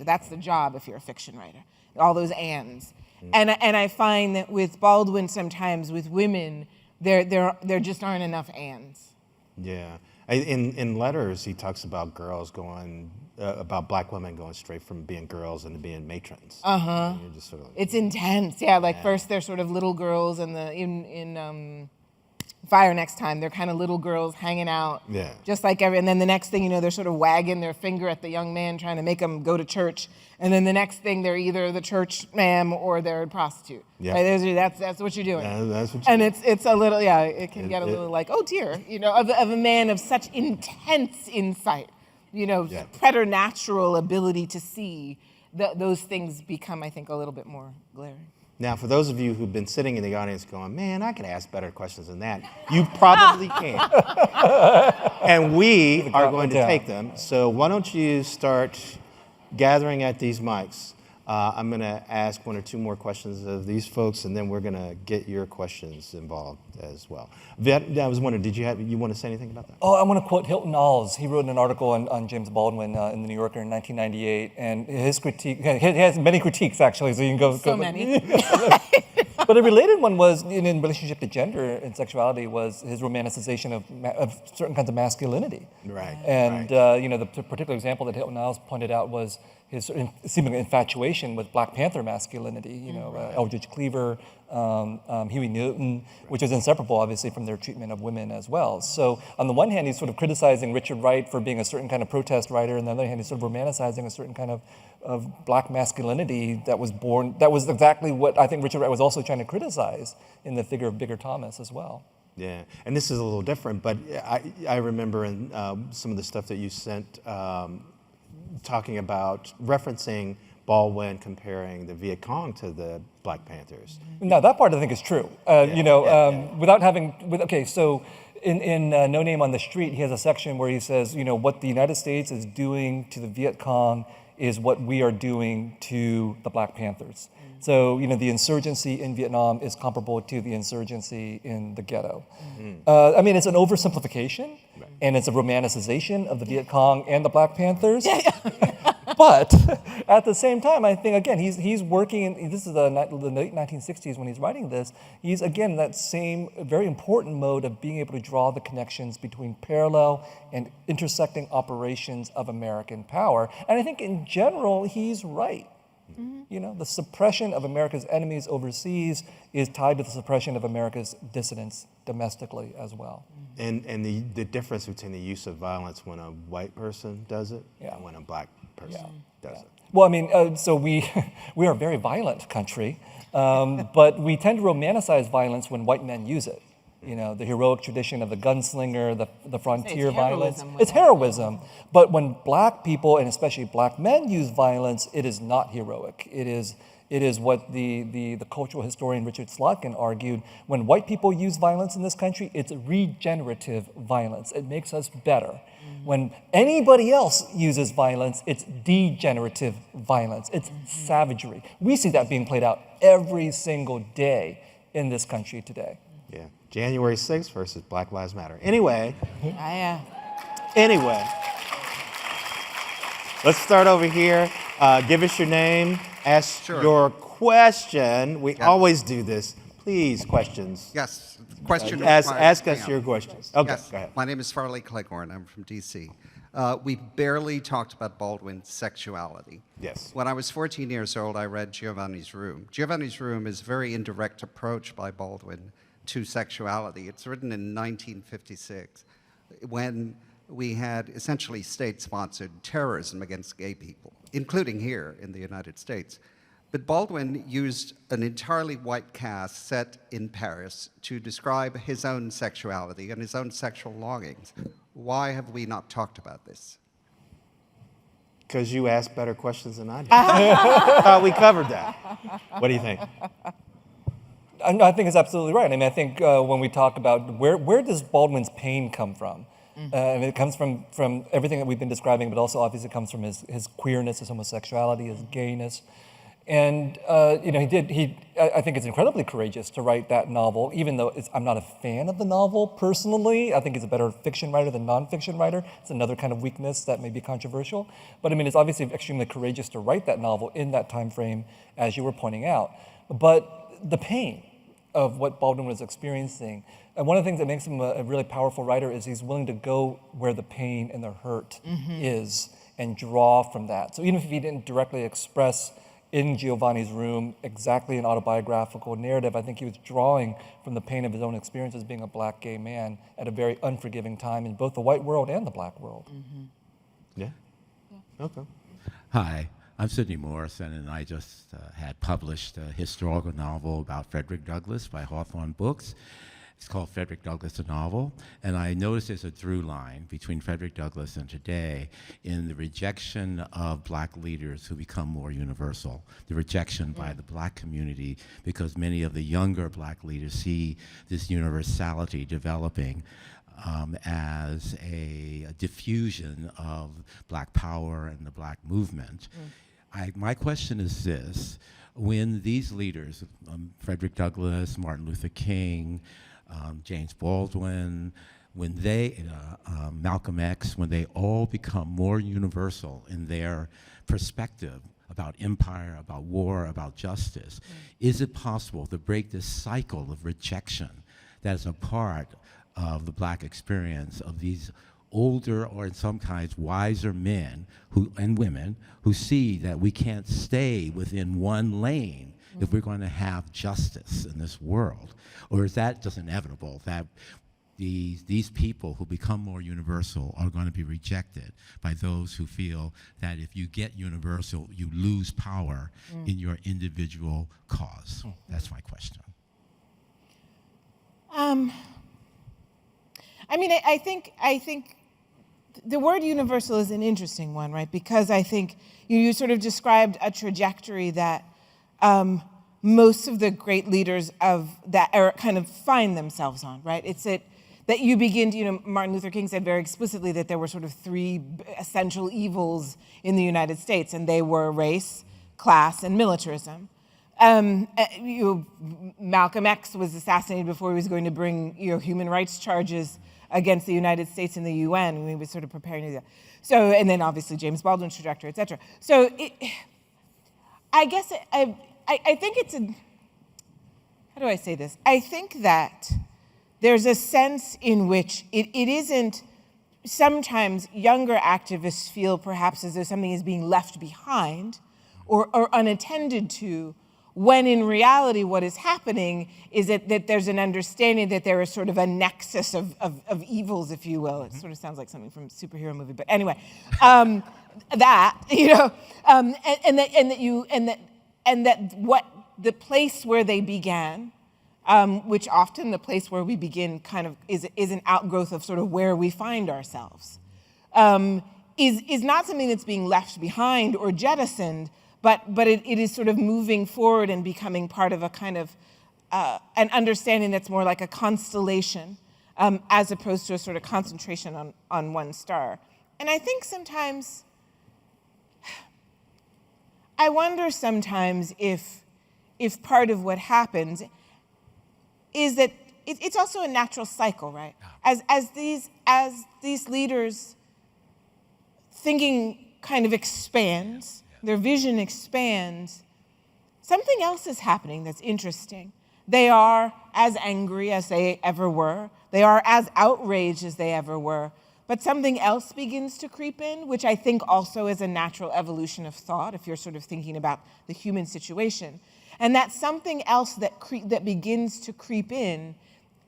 That's the job if you're a fiction writer. All those ands. And I find that with Baldwin sometimes, with women, there just aren't enough ands. Yeah. In letters, he talks about girls going, about black women going straight from being girls into being matrons. You're just sort of like, It's intense, yeah. Like first they're sort of little girls, and in Fire Next Time, they're kind of little girls hanging out, Yeah. just like and then the next thing you know, they're sort of wagging their finger at the young man, trying to make him go to church, and then the next thing they're either the church ma'am or they're a prostitute. Yeah. Right? That's what you're doing. that's what you And it's a little, it can get a little like, oh dear, of a man of such intense insight, Yeah. preternatural ability to see. Those things become, I think, a little bit more glaring. Now, for those of you who've been sitting in the audience going, man, I could ask better questions than that, you probably can. And we are going to take them. So why don't you start gathering at these mics. I'm going to ask one or two more questions of these folks, and then we're going to get your questions involved as well. Vet, I was wondering, you want to say anything about that? Oh, I want to quote Hilton Knowles. He wrote an article on James Baldwin in the New Yorker in 1998, and his critique, he has many critiques actually, so you can go. So many. But a related one was, in relationship to gender and sexuality, was his romanticization of certain kinds of masculinity. Right. And right. The particular example that Hilton Knowles pointed out was his seeming infatuation with Black Panther masculinity. Right. Eldridge Cleaver, Huey Newton, which is inseparable, obviously, from their treatment of women as well. So on the one hand, he's sort of criticizing Richard Wright for being a certain kind of protest writer, and on the other hand, he's sort of romanticizing a certain kind of Black masculinity that was born. That was exactly what I think Richard Wright was also trying to criticize in the figure of Bigger Thomas as well. Yeah, and this is a little different, but I remember in some of the stuff that you sent talking about referencing Baldwin comparing the Viet Cong to the Black Panthers. No, that part I think is true. Without having, so in No Name on the Street, he has a section where he says, what the United States is doing to the Viet Cong is what we are doing to the Black Panthers. So, the insurgency in Vietnam is comparable to the insurgency in the ghetto. It's an oversimplification, and it's a romanticization of the Viet Cong and the Black Panthers. But at the same time, I think, again, he's working, this is the late 1960s when he's writing this, he's, again, that same very important mode of being able to draw the connections between parallel and intersecting operations of American power. And I think in general, he's right. The suppression of America's enemies overseas is tied to the suppression of America's dissidents domestically as well. And the difference between the use of violence when a white person does it and when a Black person does it. Well, so we are a very violent country, but we tend to romanticize violence when white men use it. The heroic tradition of the gunslinger, the frontier violence. It's heroism. But when Black people, and especially Black men, use violence, it is not heroic. It is what the cultural historian Richard Slotkin argued. When white people use violence in this country, it's regenerative violence. It makes us better. When anybody else uses violence, it's degenerative violence. It's savagery. We see that being played out every single day in this country today. Yeah. January 6th versus Black Lives Matter. Anyway. Anyway. Let's start over here. Give us your name. Ask your question. We always do this. Please, questions. Yes. Question. Ask us your questions. Okay, yes. Go ahead. My name is Farley Cleghorn. I'm from D.C. We barely talked about Baldwin's sexuality. Yes. When I was 14 years old, I read Giovanni's Room. Giovanni's Room is a very indirect approach by Baldwin to sexuality. It's written in 1956 when we had essentially state-sponsored terrorism against gay people, including here in the United States. But Baldwin used an entirely white cast set in Paris to describe his own sexuality and his own sexual longings. Why have we not talked about this? Because you asked better questions than I did. We covered that. What do you think? I think it's absolutely right. I mean, I think when we talk about where does Baldwin's pain come from? I mean, it comes from everything that we've been describing, but also obviously comes from his queerness, his homosexuality, his gayness. And, I think it's incredibly courageous to write that novel, even though I'm not a fan of the novel personally. I think he's a better fiction writer than nonfiction writer. It's another kind of weakness that may be controversial. But I mean, it's obviously extremely courageous to write that novel in that time frame, as you were pointing out. But the pain of what Baldwin was experiencing, and one of the things that makes him a really powerful writer is he's willing to go where the pain and the hurt is and draw from that. So even if he didn't directly express in Giovanni's Room exactly an autobiographical narrative, I think he was drawing from the pain of his own experience as being a black gay man at a very unforgiving time in both the white world and the black world. Yeah. Okay. Hi, I'm Sidney Morrison, and I just had published a historical novel about Frederick Douglass by Hawthorne Books. It's called Frederick Douglass, a Novel, and I noticed there's a through line between Frederick Douglass and today in the rejection of black leaders who become more universal, the rejection by the black community, because many of the younger black leaders see this universality developing as a diffusion of black power and the black movement. My question is this: when these leaders, Frederick Douglass, Martin Luther King, James Baldwin, when they, Malcolm X, when they all become more universal in their perspective about empire, about war, about justice, is it possible to break this cycle of rejection that is a part of the black experience of these older, or in some kinds wiser men and women who see that we can't stay within one lane if we're going to have justice in this world? Or is that just inevitable, that these people who become more universal are going to be rejected by those who feel that if you get universal, you lose power in your individual cause? That's my question. I mean, I think the word universal is an interesting one, right? Because I think you sort of described a trajectory that most of the great leaders of that era kind of find themselves on, right? It's that you begin to, Martin Luther King said very explicitly that there were sort of three essential evils in the United States, and they were race, class, and militarism. Malcolm X was assassinated before he was going to bring human rights charges against the United States in the UN when he was sort of preparing to do that. So, and then obviously James Baldwin's trajectory, et cetera. So I guess I think it's how do I say this? I think that there's a sense in which it isn't, sometimes younger activists feel perhaps as though something is being left behind or unattended to, when in reality what is happening is that there's an understanding that there is sort of a nexus of evils, if you will. It sort of sounds like something from a superhero movie, but anyway, and that what the place where they began, which often the place where we begin kind of is an outgrowth of sort of where we find ourselves, is not something that's being left behind or jettisoned, but it is sort of moving forward and becoming part of a kind of an understanding that's more like a constellation, as opposed to a sort of concentration on one star. And I think sometimes, I wonder sometimes if part of what happens is that it's also a natural cycle, right? As these leaders thinking kind of expands, their vision expands, something else is happening that's interesting. They are as angry as they ever were. They are as outraged as they ever were. But something else begins to creep in, which I think also is a natural evolution of thought, if you're sort of thinking about the human situation. And that something else that begins to creep in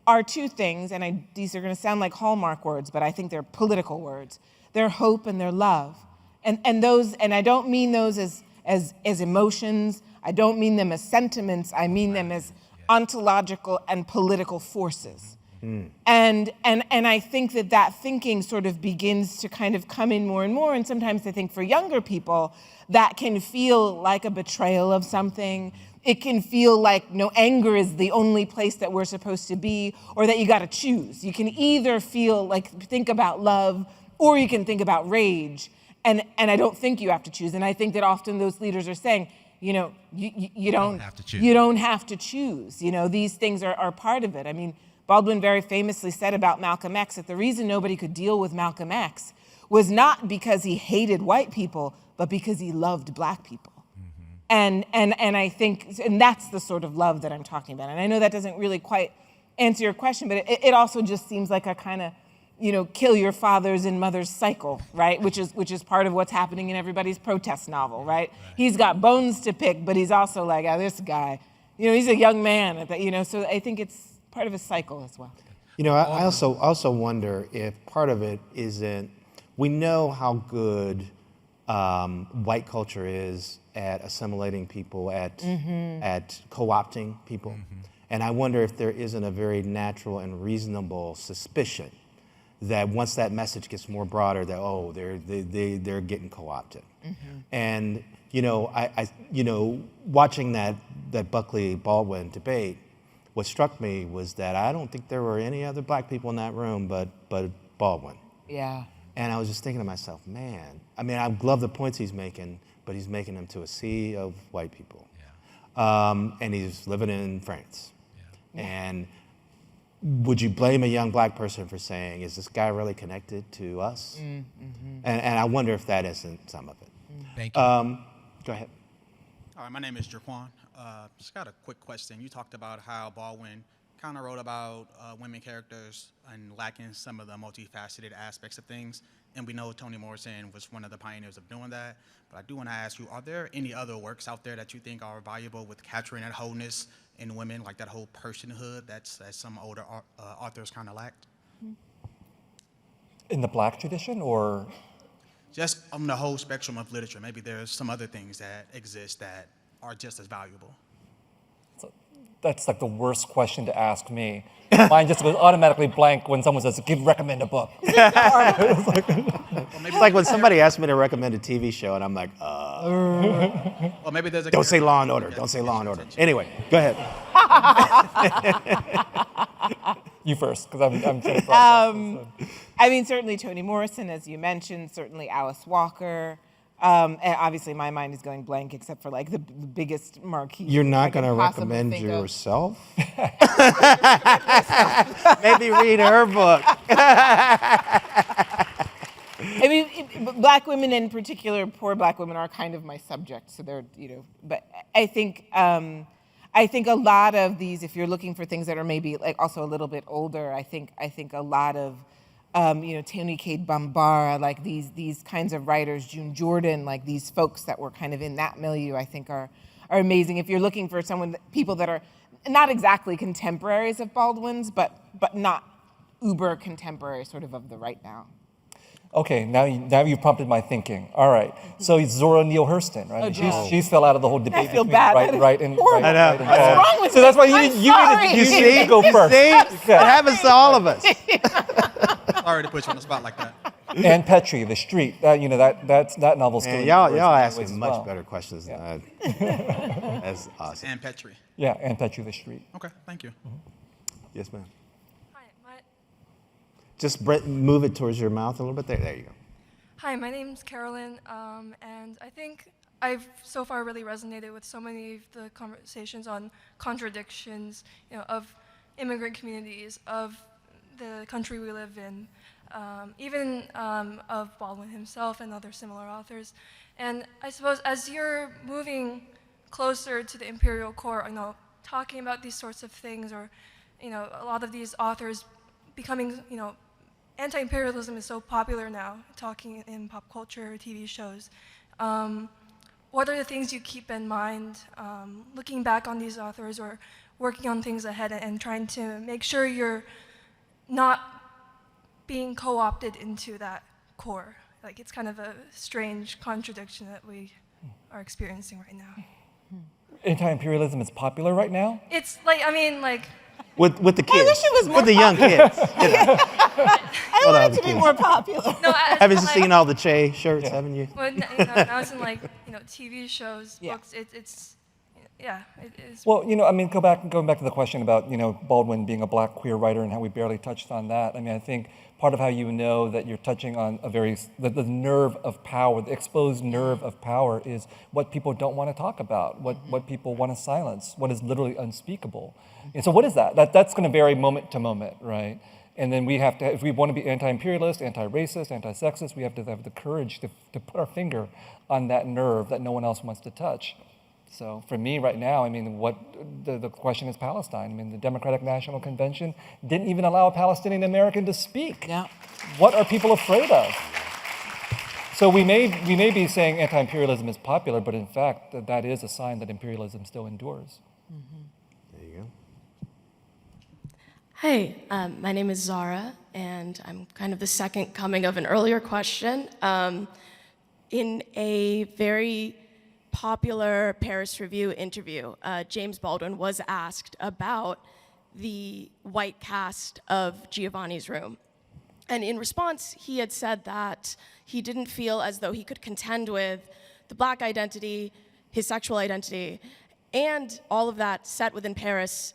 are two things, and these are going to sound like Hallmark words, but I think they're political words. They're hope and they're love. And those, and I don't mean those as emotions. I don't mean them as sentiments. I mean them as ontological and political forces. And I think that thinking sort of begins to kind of come in more and more. And sometimes I think for younger people, that can feel like a betrayal of something. It can feel like anger is the only place that we're supposed to be, or that you got to choose. You can either think about love, or you can think about rage. And I don't think you have to choose. And I think that often those leaders are saying, you don't have to choose. You don't have to choose. These things are part of it. I mean, Baldwin very famously said about Malcolm X that the reason nobody could deal with Malcolm X was not because he hated white people, but because he loved black people. And I think, and that's the sort of love that I'm talking about. And I know that doesn't really quite answer your question, but it also just seems like a kind of, kill your fathers and mothers cycle, right? Which is part of what's happening in everybody's protest novel, right? He's got bones to pick, but he's also like, this guy, he's a young man, so I think it's part of a cycle as well. I also wonder if part of it isn't, we know how good white culture is at assimilating people, at co-opting people. And I wonder if there isn't a very natural and reasonable suspicion that once that message gets more broader, that they're getting co-opted. And watching that Buckley Baldwin debate, what struck me was that I don't think there were any other black people in that room but Baldwin. Yeah. And I was just thinking to myself, man, I mean, I love the points he's making, but he's making them to a sea of white people. And he's living in France. And would you blame a young black person for saying, is this guy really connected to us? And I wonder if that isn't some of it. Thank you. Go ahead. All right, my name is Jaquan. Just got a quick question. You talked about how Baldwin kind of wrote about women characters and lacking some of the multifaceted aspects of things. And we know Toni Morrison was one of the pioneers of doing that. But I do want to ask you, are there any other works out there that you think are valuable with capturing that wholeness in women, like that whole personhood that some older authors kind of lacked? In the Black tradition, or? Just on the whole spectrum of literature. Maybe there's some other things that exist that are just as valuable. That's like the worst question to ask me. Mine just goes automatically blank when someone says, recommend a book. It's like when somebody asks me to recommend a TV show, and I'm like, Well, maybe there's a don't say Law and Order. Don't say Law and Order. Anyway, go ahead. You first, because I'm trying to process this. I mean, certainly Toni Morrison, as you mentioned, certainly Alice Walker. And obviously, my mind is going blank, except for like the biggest marquee. You're not I could going to possibly recommend think of. yourself? Maybe read her book. I mean, black women in particular, poor black women, are kind of my subject. So they're, but I think a lot of these, if you're looking for things that are maybe like also a little bit older, I think a lot of, Toni Cade Bambara, like these kinds of writers, June Jordan, like these folks that were kind of in that milieu, I think are amazing. If you're looking for people that are not exactly contemporaries of Baldwin's, but not uber contemporary, sort of the right now. Okay, now you've prompted my thinking. All right, so Zora Neale Hurston, right? Oh, And she's fell out of the whole debate. I feel between bad. Right and Horrible. right and What's wrong. wrong with So that's why you I'm need sorry. you need to go first. See? It happens to all of us. Sorry to put you on the spot like that. Anne Petrie, The Street. That novel's still. And in y'all ways asking as much well. better questions than I. That's awesome. Anne Petrie. Yeah, Anne Petrie, The Street. Okay, thank you. Yes, ma'am. Hi, Just move it towards your mouth a little bit. There you go. Hi, my name's Carolyn, and I think I've so far really resonated with so many of the conversations on contradictions, of immigrant communities, of the country we live in, even of Baldwin himself and other similar authors. And I suppose as you're moving closer to the imperial core, talking about these sorts of things, or a lot of these authors becoming, anti-imperialism is so popular now, talking in pop culture, TV shows. What are the things you keep in mind, looking back on these authors or working on things ahead and trying to make sure you're not being co-opted into that core? Like, it's kind of a strange contradiction that we are experiencing right now. Anti-imperialism is popular right now? It's like, With the kids. wish it was more with the young kids. I Well, want the it to be kids. more popular. No, Haven't you seen all the Che shirts? Haven't you? But now it's in like TV shows, Yeah. books. It's yeah, it is. Well, I mean, going back to the question about, Baldwin being a black queer writer and how we barely touched on that. I mean, I think part of how you know that you're touching on the nerve of power, the exposed nerve of power is what people don't want to talk about, what people want to silence, what is literally unspeakable. And so what is that? That's going to vary moment to moment, right? And then we have to, if we want to be anti-imperialist, anti-racist, anti-sexist, we have to have the courage to put our finger on that nerve that no one else wants to touch. So for me right now, I mean, what the question is Palestine. I mean, the Democratic National Convention didn't even allow a Palestinian American to speak. Yeah. What are people afraid of? So we may be saying anti-imperialism is popular, but in fact, that is a sign that imperialism still endures. There you go. Hi, my name is Zara, and I'm kind of the second coming of an earlier question. In a very popular Paris Review interview, James Baldwin was asked about the white cast of Giovanni's Room. And in response, he had said that he didn't feel as though he could contend with the black identity, his sexual identity, and all of that set within Paris.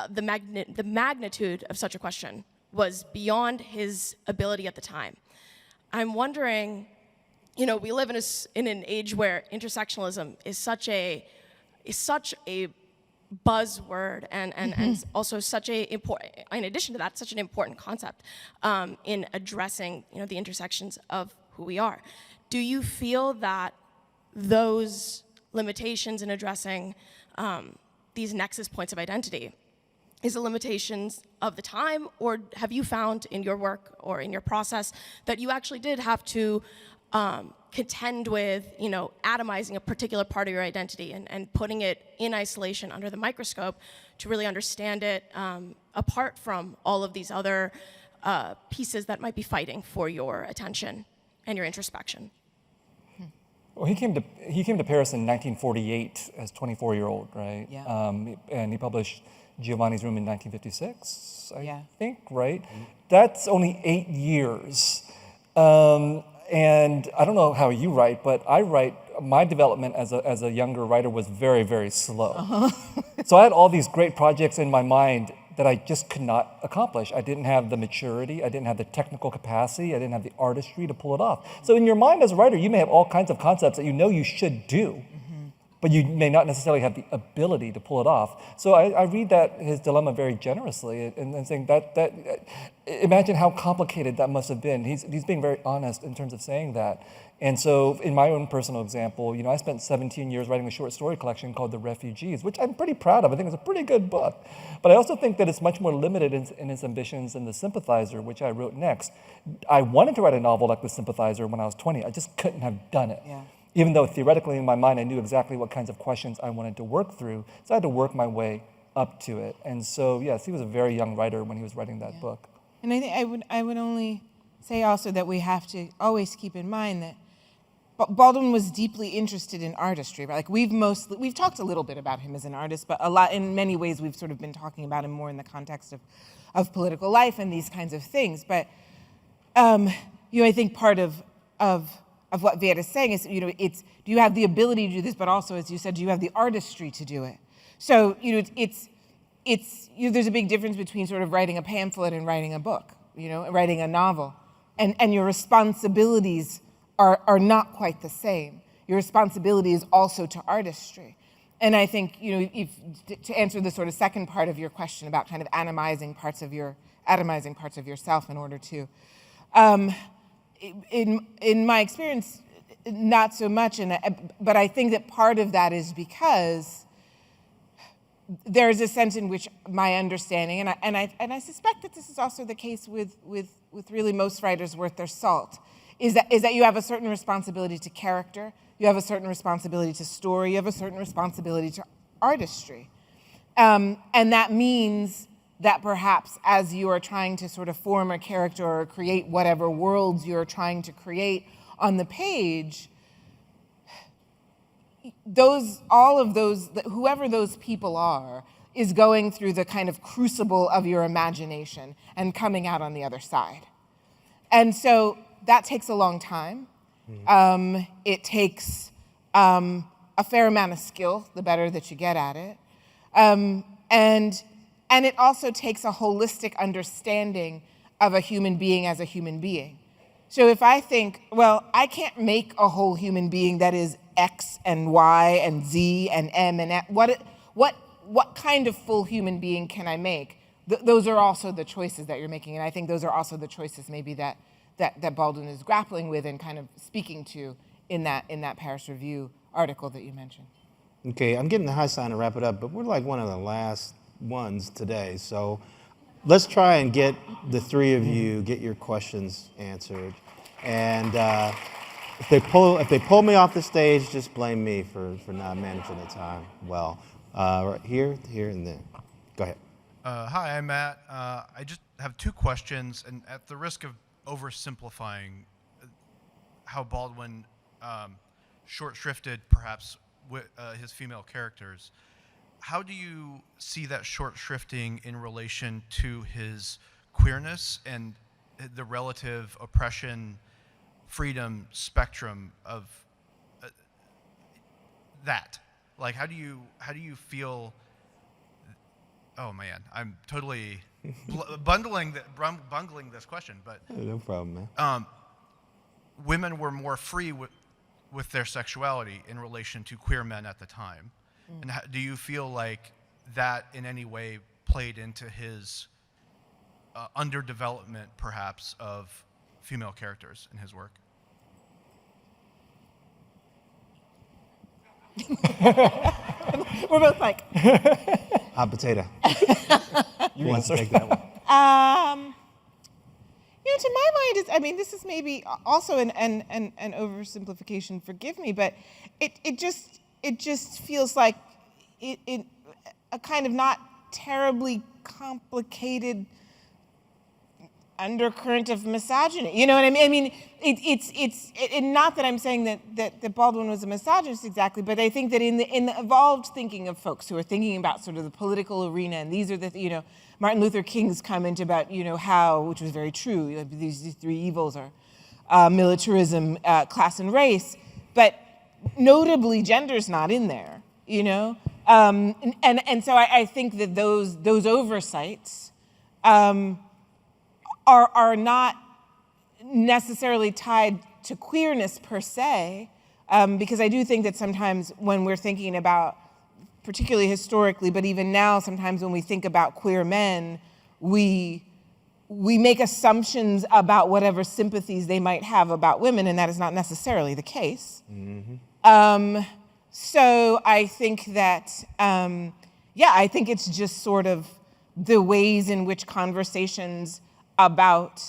The magnitude of such a question was beyond his ability at the time. I'm wondering, we live in an age where intersectionalism is such a buzzword and also such in addition to that, such an important concept in addressing the intersections of who we are. Do you feel that those limitations in addressing these nexus points of identity is the limitations of the time, or have you found in your work or in your process that you actually did have to contend with, atomizing a particular part of your identity and putting it in isolation under the microscope to really understand it apart from all of these other pieces that might be fighting for your attention and your introspection? Well, he came to Paris in 1948 as a 24-year-old, right? Yeah. And he published Giovanni's Room in 1956, I think, right? That's only 8 years. And I don't know how you write, but my development as a younger writer was very, very slow. So I had all these great projects in my mind that I just could not accomplish. I didn't have the maturity, I didn't have the technical capacity, I didn't have the artistry to pull it off. So in your mind as a writer, you may have all kinds of concepts that you should do, but you may not necessarily have the ability to pull it off. So I read his dilemma very generously and saying that imagine how complicated that must have been. He's being very honest in terms of saying that. And so in my own personal example, I spent 17 years writing a short story collection called The Refugees, which I'm pretty proud of. I think it's a pretty good book. But I also think that it's much more limited in its ambitions than The Sympathizer, which I wrote next. I wanted to write a novel like The Sympathizer when I was 20. I just couldn't have done it. Yeah. Even though theoretically in my mind I knew exactly what kinds of questions I wanted to work through. So I had to work my way up to it. And so, yes, he was a very young writer when he was writing that book. And I think I would only say also that we have to always keep in mind that Baldwin was deeply interested in artistry, right? Like we've talked a little bit about him as an artist, but in many ways we've sort of been talking about him more in the context of political life and these kinds of things. But I think part of what Viet is saying is, it's do you have the ability to do this, but also, as you said, do you have the artistry to do it? So there's a big difference between sort of writing a pamphlet and writing a book, writing a novel, and your responsibilities are not quite the same. Your responsibility is also to artistry. And I think, to answer the sort of second part of your question about kind of atomizing parts of yourself in order to, in my experience, not so much, but I think that part of that is because there's a sense in which my understanding, and I suspect that this is also the case with really most writers worth their salt, is that you have a certain responsibility to character, you have a certain responsibility to story, you have a certain responsibility to artistry. And that means that perhaps as you are trying to sort of form a character or create whatever worlds you're trying to create on the page, whoever those people are, is going through the kind of crucible of your imagination and coming out on the other side. And so that takes a long time. It takes a fair amount of skill, the better that you get at it. And it also takes a holistic understanding of a human being as a human being. So if I think, well, I can't make a whole human being that is X and Y and Z and M and F, what kind of full human being can I make? Those are also the choices that you're making, and I think those are also the choices maybe that Baldwin is grappling with and kind of speaking to in that Paris Review article that you mentioned. Okay, I'm getting the high sign to wrap it up, but we're like one of the last ones today, so let's try and get the three of you, get your questions answered. And if they pull me off the stage, just blame me for not managing the time well. Right here, and there. Go ahead. Hi, I'm Matt. I just have two questions, and at the risk of oversimplifying how Baldwin short-shrifted perhaps with his female characters, how do you see that short-shrifting in relation to his queerness and the relative oppression, freedom spectrum of that? Like, how do you feel? Oh man, I'm totally bungling this question, but No problem, man. women were more free with their sexuality in relation to queer men at the time. And do you feel like that in any way played into his underdevelopment, perhaps, of female characters in his work? We're both like, Hot potato. You Who wants to answer. take that one? to my mind, this is maybe also an oversimplification. Forgive me, but it just feels like it a kind of not terribly complicated undercurrent of misogyny. You know what I mean? I mean, it's not that I'm saying that Baldwin was a misogynist exactly, but I think that in the evolved thinking of folks who are thinking about sort of the political arena, and these are the Martin Luther King's comment about how, which was very true, these three evils are militarism, class, and race, but notably gender's not in there. And so I think that those oversights are not necessarily tied to queerness per se, because I do think that sometimes when we're thinking about, particularly historically, but even now, sometimes when we think about queer men, we make assumptions about whatever sympathies they might have about women, and that is not necessarily the case. Mm-hmm. So I think that, I think it's just sort of the ways in which conversations about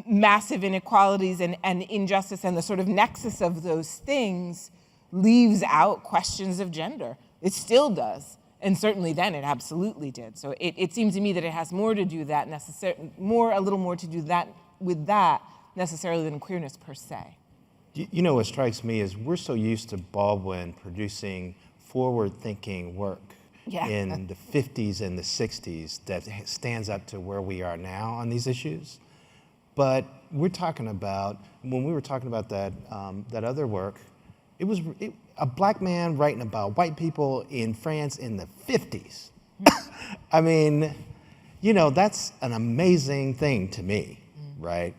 massive inequalities and injustice and the sort of nexus of those things leaves out questions of gender. It still does, and certainly then it absolutely did. So it seems to me that it has more to do that a little more to do that with that necessarily than queerness per se. What strikes me is we're so used to Baldwin producing forward-thinking work in the 50s and the 60s that stands up to where we are now on these issues. But we're talking about, when we were talking about that other work, it was a black man writing about white people in France in the 50s. I mean, that's an amazing thing to me, right?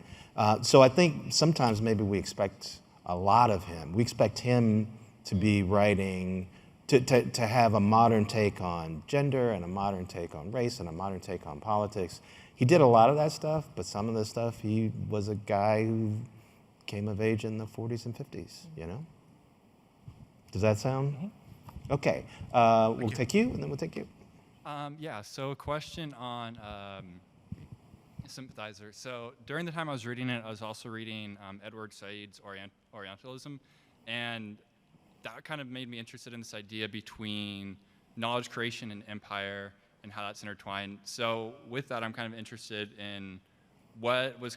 So I think sometimes maybe we expect a lot of him. We expect him to be writing, to have a modern take on gender and a modern take on race and a modern take on politics. He did a lot of that stuff, but some of the stuff, he was a guy who came of age in the 40s and 50s, Does that sound? Okay, we'll take you, and then we'll take you. So a question on Sympathizer. So during the time I was reading it, I was also reading Edward Said's Orientalism, and that kind of made me interested in this idea between knowledge creation and empire and how that's intertwined. So with that, I'm kind of interested in what was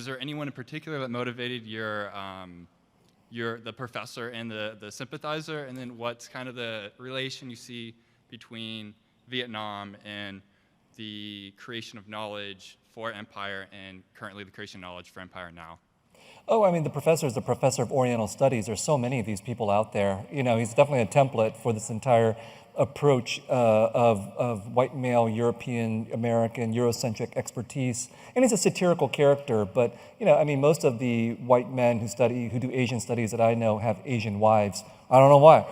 there anyone in particular that motivated the professor and the sympathizer, and then what's kind of the relation you see between Vietnam and the creation of knowledge for empire and currently the creation of knowledge for empire now? Oh, I mean, the professor is the professor of Oriental Studies. There's so many of these people out there. You know, he's definitely a template for this entire approach of white male, European, American, Eurocentric expertise. And he's a satirical character, but, you know, I mean, most of the white men who do Asian studies that I know have Asian wives. I don't know why,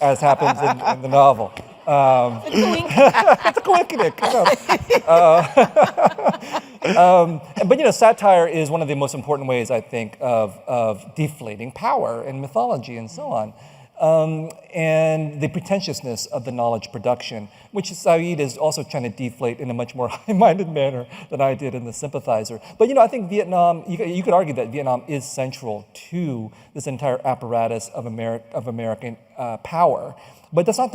as happens in the novel. It's a coincidence. But you know, satire is one of the most important ways, I think, of deflating power in mythology and so on. And the pretentiousness of the knowledge production, which Said is also trying to deflate in a much more high-minded manner than I did in The Sympathizer. But you know, I think Vietnam, you could argue that Vietnam is central to this entire apparatus of American power. But that's not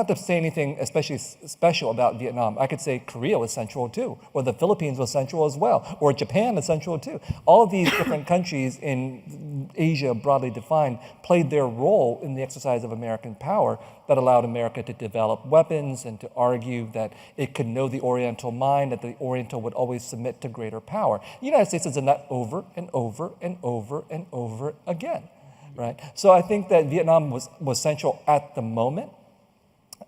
to say anything especially special about Vietnam. I could say Korea was central too, or the Philippines was central as well, or Japan is central too. All of these different countries in Asia, broadly defined, played their role in the exercise of American power that allowed America to develop weapons and to argue that it could know the Oriental mind, that the Oriental would always submit to greater power. The United States has done that over and over and over and over again. Right? So I think that Vietnam was central at the moment,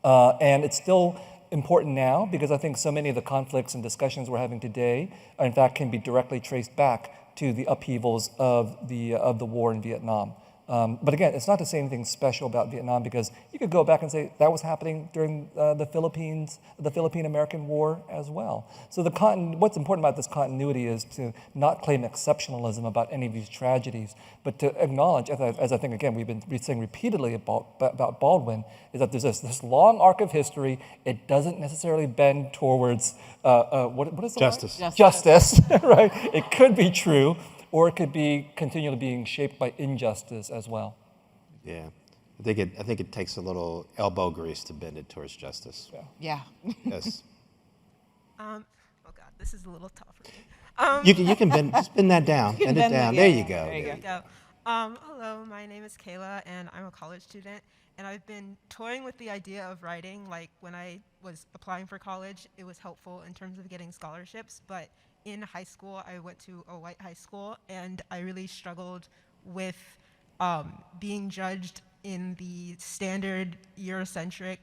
and it's still important now because I think so many of the conflicts and discussions we're having today, in fact, can be directly traced back to the upheavals of the war in Vietnam. But again, it's not to say anything special about Vietnam because you could go back and say that was happening during the Philippine-American War as well. So what's important about this continuity is to not claim exceptionalism about any of these tragedies, but to acknowledge, as I think, again, we've been saying repeatedly about Baldwin, is that there's this long arc of history. It doesn't necessarily bend towards, what is the Justice. word? Justice, right? It could be true, or it could be continually being shaped by injustice as well. Yeah. I think it takes a little elbow grease to bend it towards justice. Yeah. Yes. Oh God, this is a little tough for me. You can just bend that down. Bend it down. There you go. There you go. Hello, my name is Kayla, and I'm a college student. And I've been toying with the idea of writing. Like when I was applying for college, it was helpful in terms of getting scholarships. But in high school, I went to a white high school, and I really struggled with being judged in the standard Eurocentric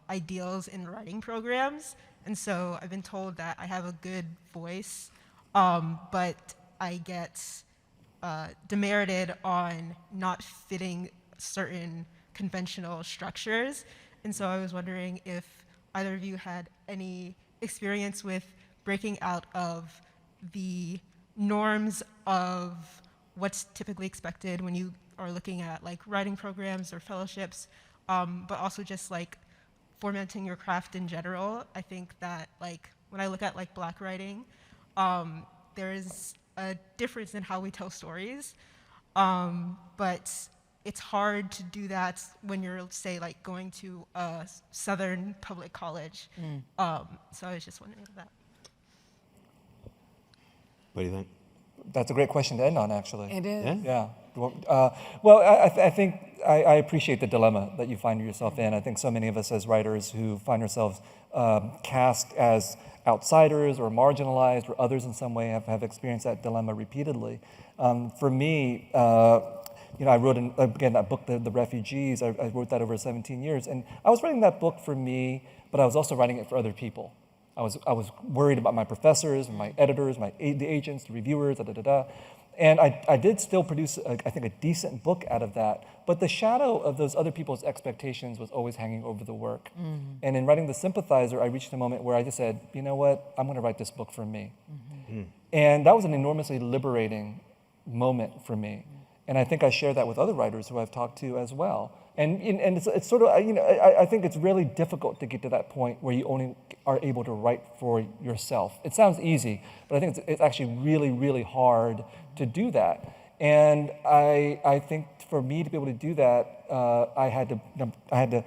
ideals in writing programs. And so I've been told that I have a good voice, but I get demerited on not fitting certain conventional structures. And so I was wondering if either of you had any experience with breaking out of the norms of what's typically expected when you are looking at like writing programs or fellowships, but also just like formatting your craft in general. I think that like when I look at like Black writing, there is a difference in how we tell stories, but it's hard to do that when you're, say, like going to a Southern public college. So I was just wondering about that. What do you think? That's a great question to end on, actually. It is. Yeah. Well, I think I appreciate the dilemma that you find yourself in. I think so many of us as writers who find ourselves cast as outsiders or marginalized or others in some way have experienced that dilemma repeatedly. For me, I wrote, that book, The Refugees. I wrote that over 17 years. And I was writing that book for me, but I was also writing it for other people. I was worried about my professors, my editors, the agents, the reviewers, And I did still produce, I think, a decent book out of that. But the shadow of those other people's expectations was always hanging over the work. Mm-hmm. And in writing The Sympathizer, I reached a moment where I just said, you know what, I'm going to write this book for me. Mm-hmm. And that was an enormously liberating moment for me. And I think I share that with other writers who I've talked to as well. And it's sort of, I think it's really difficult to get to that point where you only are able to write for yourself. It sounds easy, but I think it's actually really, really hard to do that. And I think for me to be able to do that, I had to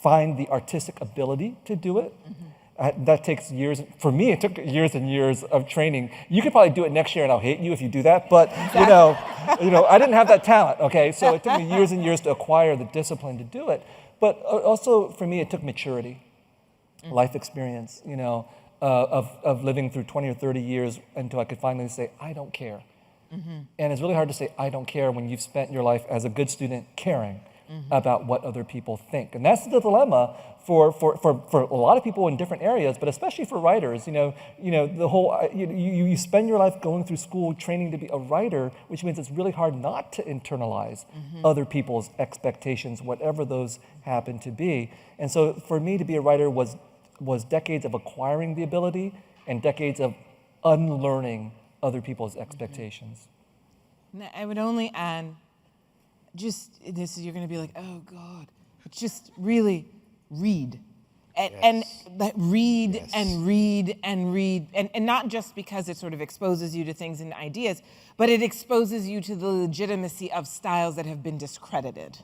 find the artistic ability to do it. Mm-hmm. That takes years. For me, it took years and years of training. You could probably do it next year, and I'll hate you if you do that. But I didn't have that talent. Okay, so it took me years and years to acquire the discipline to do it. But also for me, it took maturity, life experience, of living through 20 or 30 years until I could finally say, I don't care. And it's really hard to say, I don't care when you've spent your life as a good student caring about what other people think. And that's the dilemma for a lot of people in different areas, but especially for writers. The whole, you spend your life going through school training to be a writer, which means it's really hard not to internalize other people's expectations, whatever those happen to be. And so for me to be a writer was decades of acquiring the ability and decades of unlearning other people's expectations. I would only add, you're going to be like, oh God, just really read. And read Yes. and read and read. And not just because it sort of exposes you to things and ideas, but it exposes you to the legitimacy of styles that have been discredited.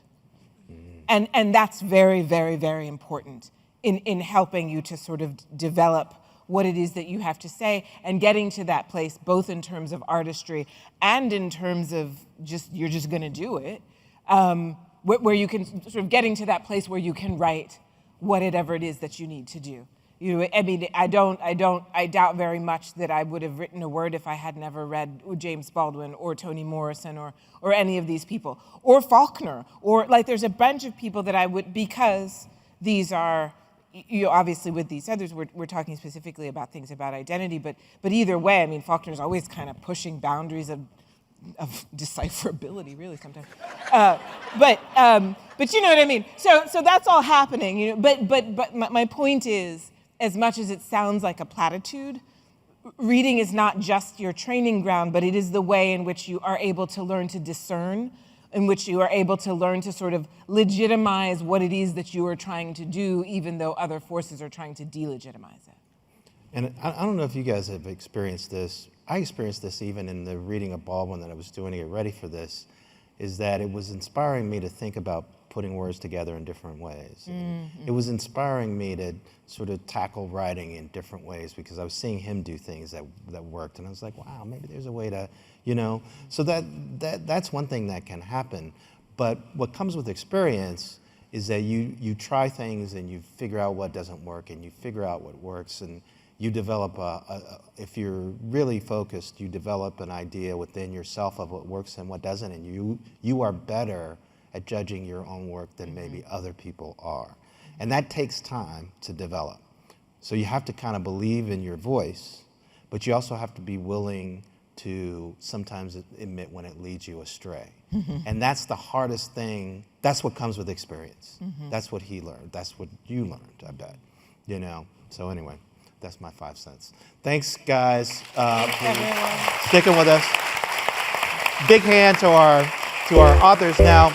And that's very, very, very important in helping you to sort of develop what it is that you have to say and getting to that place, both in terms of artistry and in terms of you're just going to do it, where you can sort of getting to that place where you can write whatever it is that you need to do. I doubt very much that I would have written a word if I had never read James Baldwin or Toni Morrison or any of these people, or Faulkner, or there's a bunch of people that I would, because these are, obviously with these others, we're talking specifically about things about identity, but either way, Faulkner's always kind of pushing boundaries of decipherability, really, sometimes. But you know what I mean? So that's all happening, But my point is, as much as it sounds like a platitude, reading is not just your training ground, but it is the way in which you are able to learn to discern, in which you are able to learn to sort of legitimize what it is that you are trying to do, even though other forces are trying to delegitimize it. And I don't know if you guys have experienced this. I experienced this even in the reading of Baldwin that I was doing to get ready for this, is that it was inspiring me to think about putting words together in different ways. It was inspiring me to sort of tackle writing in different ways because I was seeing him do things that worked, and I was like, wow, maybe there's a way to, So that's one thing that can happen. But what comes with experience is that you try things and you figure out what doesn't work and you figure out what works, and you develop if you're really focused, you develop an idea within yourself of what works and what doesn't, and you are better at judging your own work than maybe other people are. And that takes time to develop. So you have to kind of believe in your voice, but you also have to be willing to sometimes admit when it leads you astray. And that's the hardest thing. That's what comes with experience. That's what he learned. That's what you learned, I bet. So anyway, that's my 5 cents. Thanks, guys, for sticking with us. Big hand to our authors now.